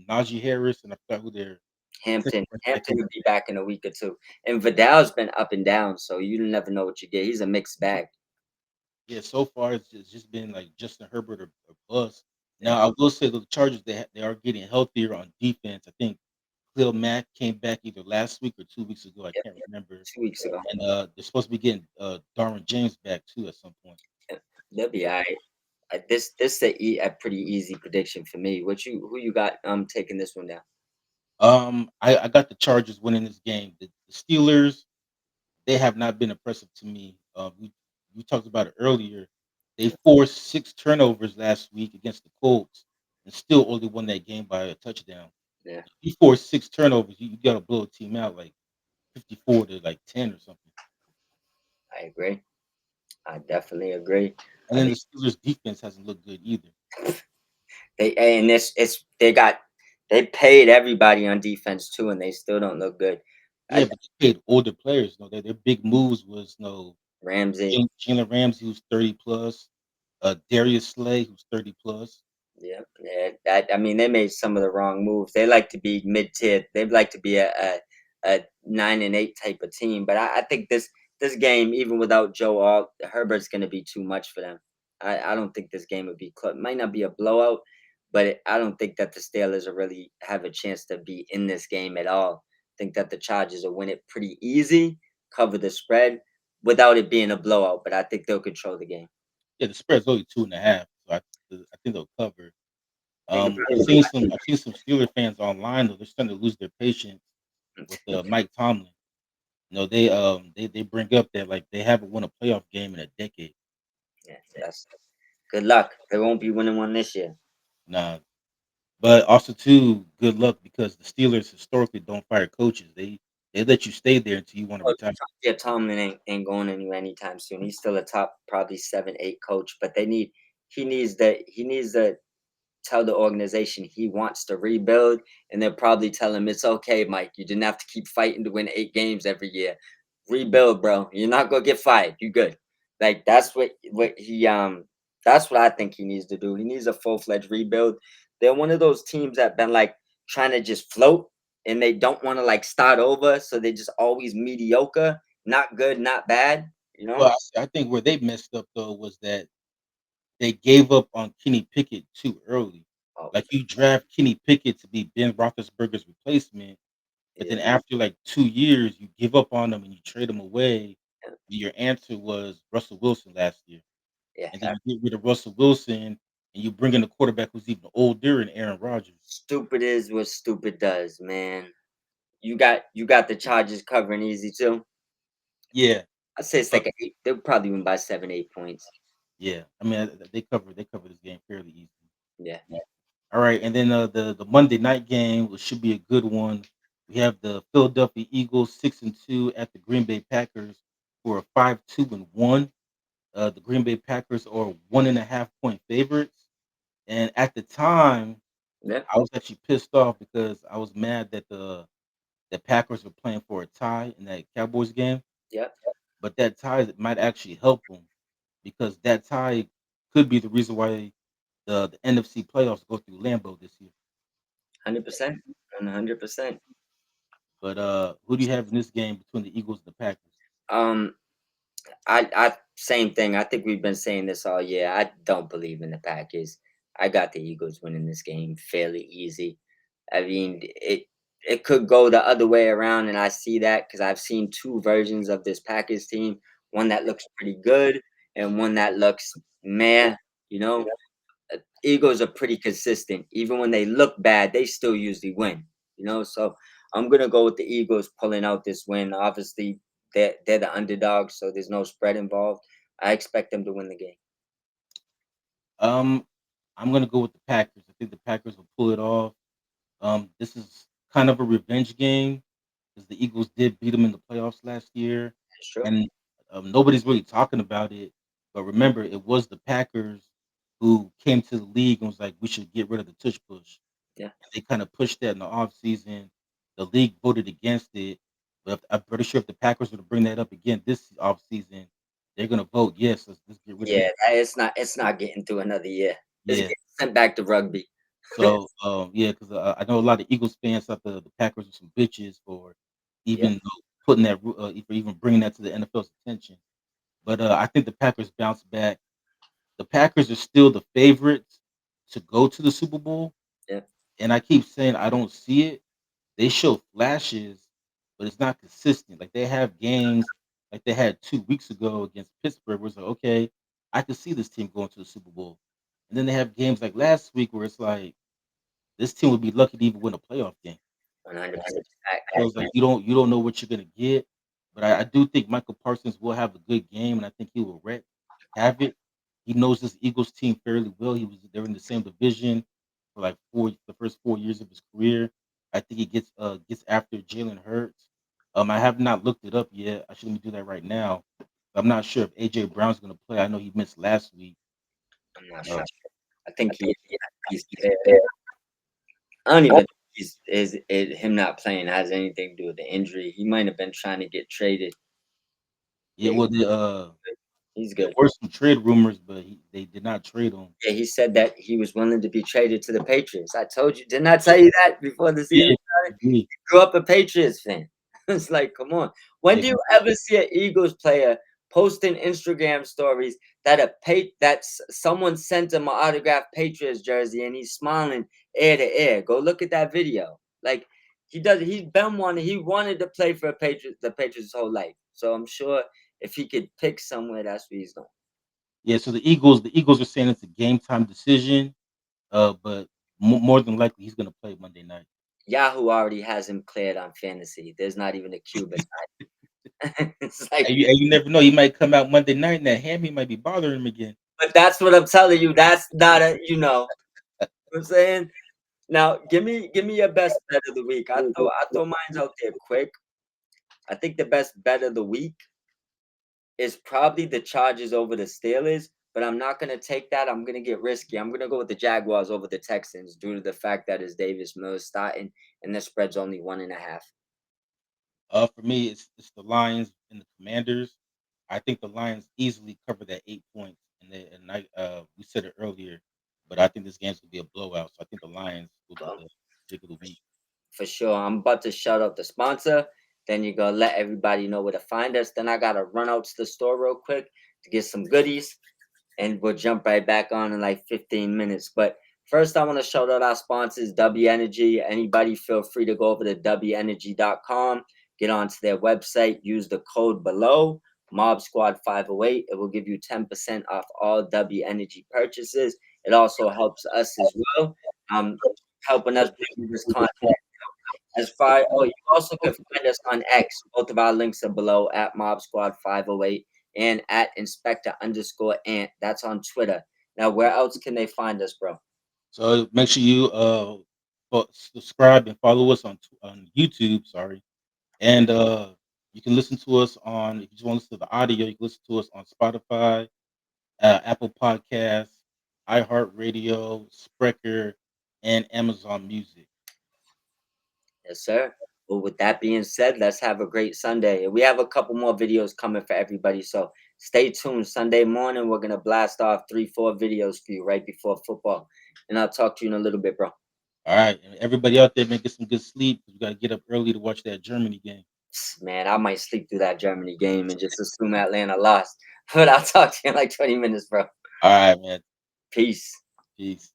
Najee Harris and I forgot who their second Hampton running back Hampton is. will be back in a week or two. And Vidal's been up and down, so you never know what you get. He's a mixed bag. Yeah, so far it's just been like Justin Herbert or bust. Yeah. Now I will say the Chargers they are getting healthier on defense. I think Khalil Mack came back either last week or 2 weeks ago. I Yep. can't remember. 2 weeks ago. And they're supposed to be getting Darwin James back too at some point. Yeah. They'll be all right. This a pretty easy prediction for me. Who you got taking this one down? I got the Chargers winning this game. The Steelers they have not been impressive to me. We talked about it earlier. They forced 6 turnovers last week against the Colts and still only won that game by a touchdown. Yeah, You force 6 turnovers, you got to blow a team out like 54 to like 10 or something. I agree. I definitely agree. And I then mean, the Steelers defense hasn't looked good either. they paid everybody on defense too, and they still don't look good. Yeah, but they paid older players. No, their big moves was Ramsey. Jalen Ramsey, who's 30 plus, Darius Slay, who's 30 plus. Yeah, yeah. That I mean, they made some of the wrong moves. They like to be mid tier. They like to be a 9-8 type of team. But I think this game, even without Joe Alt, Herbert's going to be too much for them. I don't think this game would be close. Might not be a blowout, but I don't think that the Steelers will really have a chance to be in this game at all. I think that the Chargers will win it pretty easy, cover the spread without it being a blowout. But I think they'll control the game. Yeah, the spread's only 2.5, so I think they'll cover. They could I've seen some Steeler fans online though. They're starting to lose their patience with Mike Tomlin. They bring up that like they haven't won a playoff game in a decade. Yeah, that's good luck. They won't be winning one this year. Nah, but also too good luck because the Steelers historically don't fire coaches. They let you stay there until you want to Oh, retire. yeah, Tomlin ain't going anywhere anytime soon. He's still a top probably 7, 8 coach, but he needs to tell the organization he wants to rebuild, and they'll probably tell him it's okay, Mike. You didn't have to keep fighting to win 8 games every year. Rebuild, bro. You're not gonna get fired. You good. Like that's what I think he needs to do. He needs a full-fledged rebuild. They're one of those teams that been like trying to just float and they don't want to like start over, so they just always mediocre, not good, not bad, you know? Well, I think where they messed up though was that they gave up on Kenny Pickett too early. Oh, Like you draft Kenny Pickett to be Ben Roethlisberger's replacement, but yeah, then after like 2 years, you give up on him and you trade him away. yeah, Your answer was Russell Wilson last year, yeah. and then you get rid of Russell Wilson and you bring in a quarterback who's even older and Aaron Rodgers. Stupid is what stupid does, man. You got the Chargers covering easy too. Yeah, I'd say it's uh, like a 8. They'll probably win by 7, 8 points. yeah. I mean, they cover this game fairly easy. Yeah. All right, and then the Monday night game, which should be a good one. We have the Philadelphia Eagles 6-2 at the Green Bay Packers, who are 5-2-1. The Green Bay Packers are 1.5 point favorites, and at the time, Yeah, I was actually pissed off because I was mad that the Packers were playing for a tie in that Cowboys game, yeah, but that tie might actually help them because that tie could be the reason why the NFC playoffs go through Lambeau this year. 100%, 100%. But who do you have in this game between the Eagles and the Packers? Um, I same thing. I think we've been saying this all year. I don't believe in the Packers. I got the Eagles winning this game fairly easy. I mean, it could go the other way around, and I see that because I've seen two versions of this Packers team. One that looks pretty good, and one that looks meh. You know, Eagles are pretty consistent. Even when they look bad, they still usually win. So I'm gonna go with the Eagles pulling out this win. Obviously, they're the underdog, so there's no spread involved. I expect them to win the game. Um, I'm gonna go with the Packers. I think the Packers will pull it off. This is kind of a revenge game because the Eagles did beat them in the playoffs last year, That's true. and nobody's really talking about it. But remember, it was the Packers who came to the league and was like, "We should get rid of the tush push." Yeah, And they kind of pushed that in the offseason. The league voted against it, but I'm pretty sure if the Packers were to bring that up again this offseason, they're gonna vote yes. Let's get rid of yeah. that. It's not getting through another year. It's Yeah. getting sent back to rugby. So, yeah, because I know a lot of Eagles fans thought the Packers were some bitches for Yeah, even putting that, for even bringing that to the NFL's attention. But I think the Packers bounce back. The Packers are still the favorites to go to the Super Bowl, yeah. and I keep saying I don't see it. They show flashes, but it's not consistent. Like they have games like they had 2 weeks ago against Pittsburgh, where it's like, okay, I can see this team going to the Super Bowl, and then they have games like last week where it's like this team would be lucky to even win a playoff game. 100%. So it's like you don't know what you're gonna get, but I do think Michael Parsons will have a good game, and I think he will wreck havoc. He knows this Eagles team fairly well. They're in the same division for like the first 4 years of his career. I think he gets after Jalen Hurts. I have not looked it up yet. I should let me do that right now. I'm not sure if AJ Brown's gonna play. I know he missed last week. I'm not Uh, sure. I think he's there. I don't even think him not playing has anything to do with the injury. He might have been trying to get traded. yeah, Yeah, well, he's there good. were some trade rumors, but they did not trade him. Yeah, he said that he was willing to be traded to the Patriots. I told you, didn't I tell you that before the season Yeah, started? yeah, Grew up a Patriots fan. It's like, come on. When yeah. do you ever see an Eagles player posting Instagram stories that someone sent him an autographed Patriots jersey and he's smiling ear to ear? Go look at that video. Like he wanted to play for the Patriots his whole life. So I'm sure if he could pick somewhere, that's where he's going. Yeah, so the Eagles are saying it's a game time decision, but more than likely he's gonna play Monday night. Yahoo already has him cleared on fantasy. There's not even a queue beside. It's like, And you never know, he might come out Monday night and that hammy might be bothering him again. but that's what I'm telling you. That's not what I'm saying. Now, give me your best bet of the week. I throw mine out there quick. I think the best bet of the week is probably the Chargers over the Steelers, but I'm not gonna take that. I'm gonna get risky. I'm gonna go with the Jaguars over the Texans due to the fact that it's Davis Mills starting and the spread's only 1.5. For me, it's the Lions and the Commanders. I think the Lions easily cover that 8 points, we said it earlier, but I think this game's gonna be a blowout. So I think the Lions will get the pick of the week. For sure. I'm about to shout out the sponsor. Then you're gonna let everybody know where to find us. Then I gotta run out to the store real quick to get some goodies, and we'll jump right back on in like 15 minutes. But first, I want to shout out our sponsors, W Energy. Anybody feel free to go over to wenergy.com, get onto their website, use the code below, Mob Squad 508. It will give you 10% off all W Energy purchases. It also helps us as well, um, helping us bring you this content. You also can find us on X. Both of our links are below at Mob Squad 508 and at Inspector_Ant. That's on Twitter. Now, where else can they find us, bro? So make sure you subscribe and follow us on YouTube. Sorry, and you can listen to us on if you just want to listen to the audio. You can listen to us on Spotify, Apple Podcasts, iHeartRadio, Spreaker, and Amazon Music. Yes, sir. Well, with that being said, let's have a great Sunday. And we have a couple more videos coming for everybody. So stay tuned. Sunday morning, we're going to blast off 3, 4 videos for you right before football. And I'll talk to you in a little bit, bro. All right, and everybody out there, man, get some good sleep. We got to get up early to watch that Germany game. Man, I might sleep through that Germany game and just assume Atlanta lost. But I'll talk to you in like 20 minutes, bro. All right, man. Peace. Peace.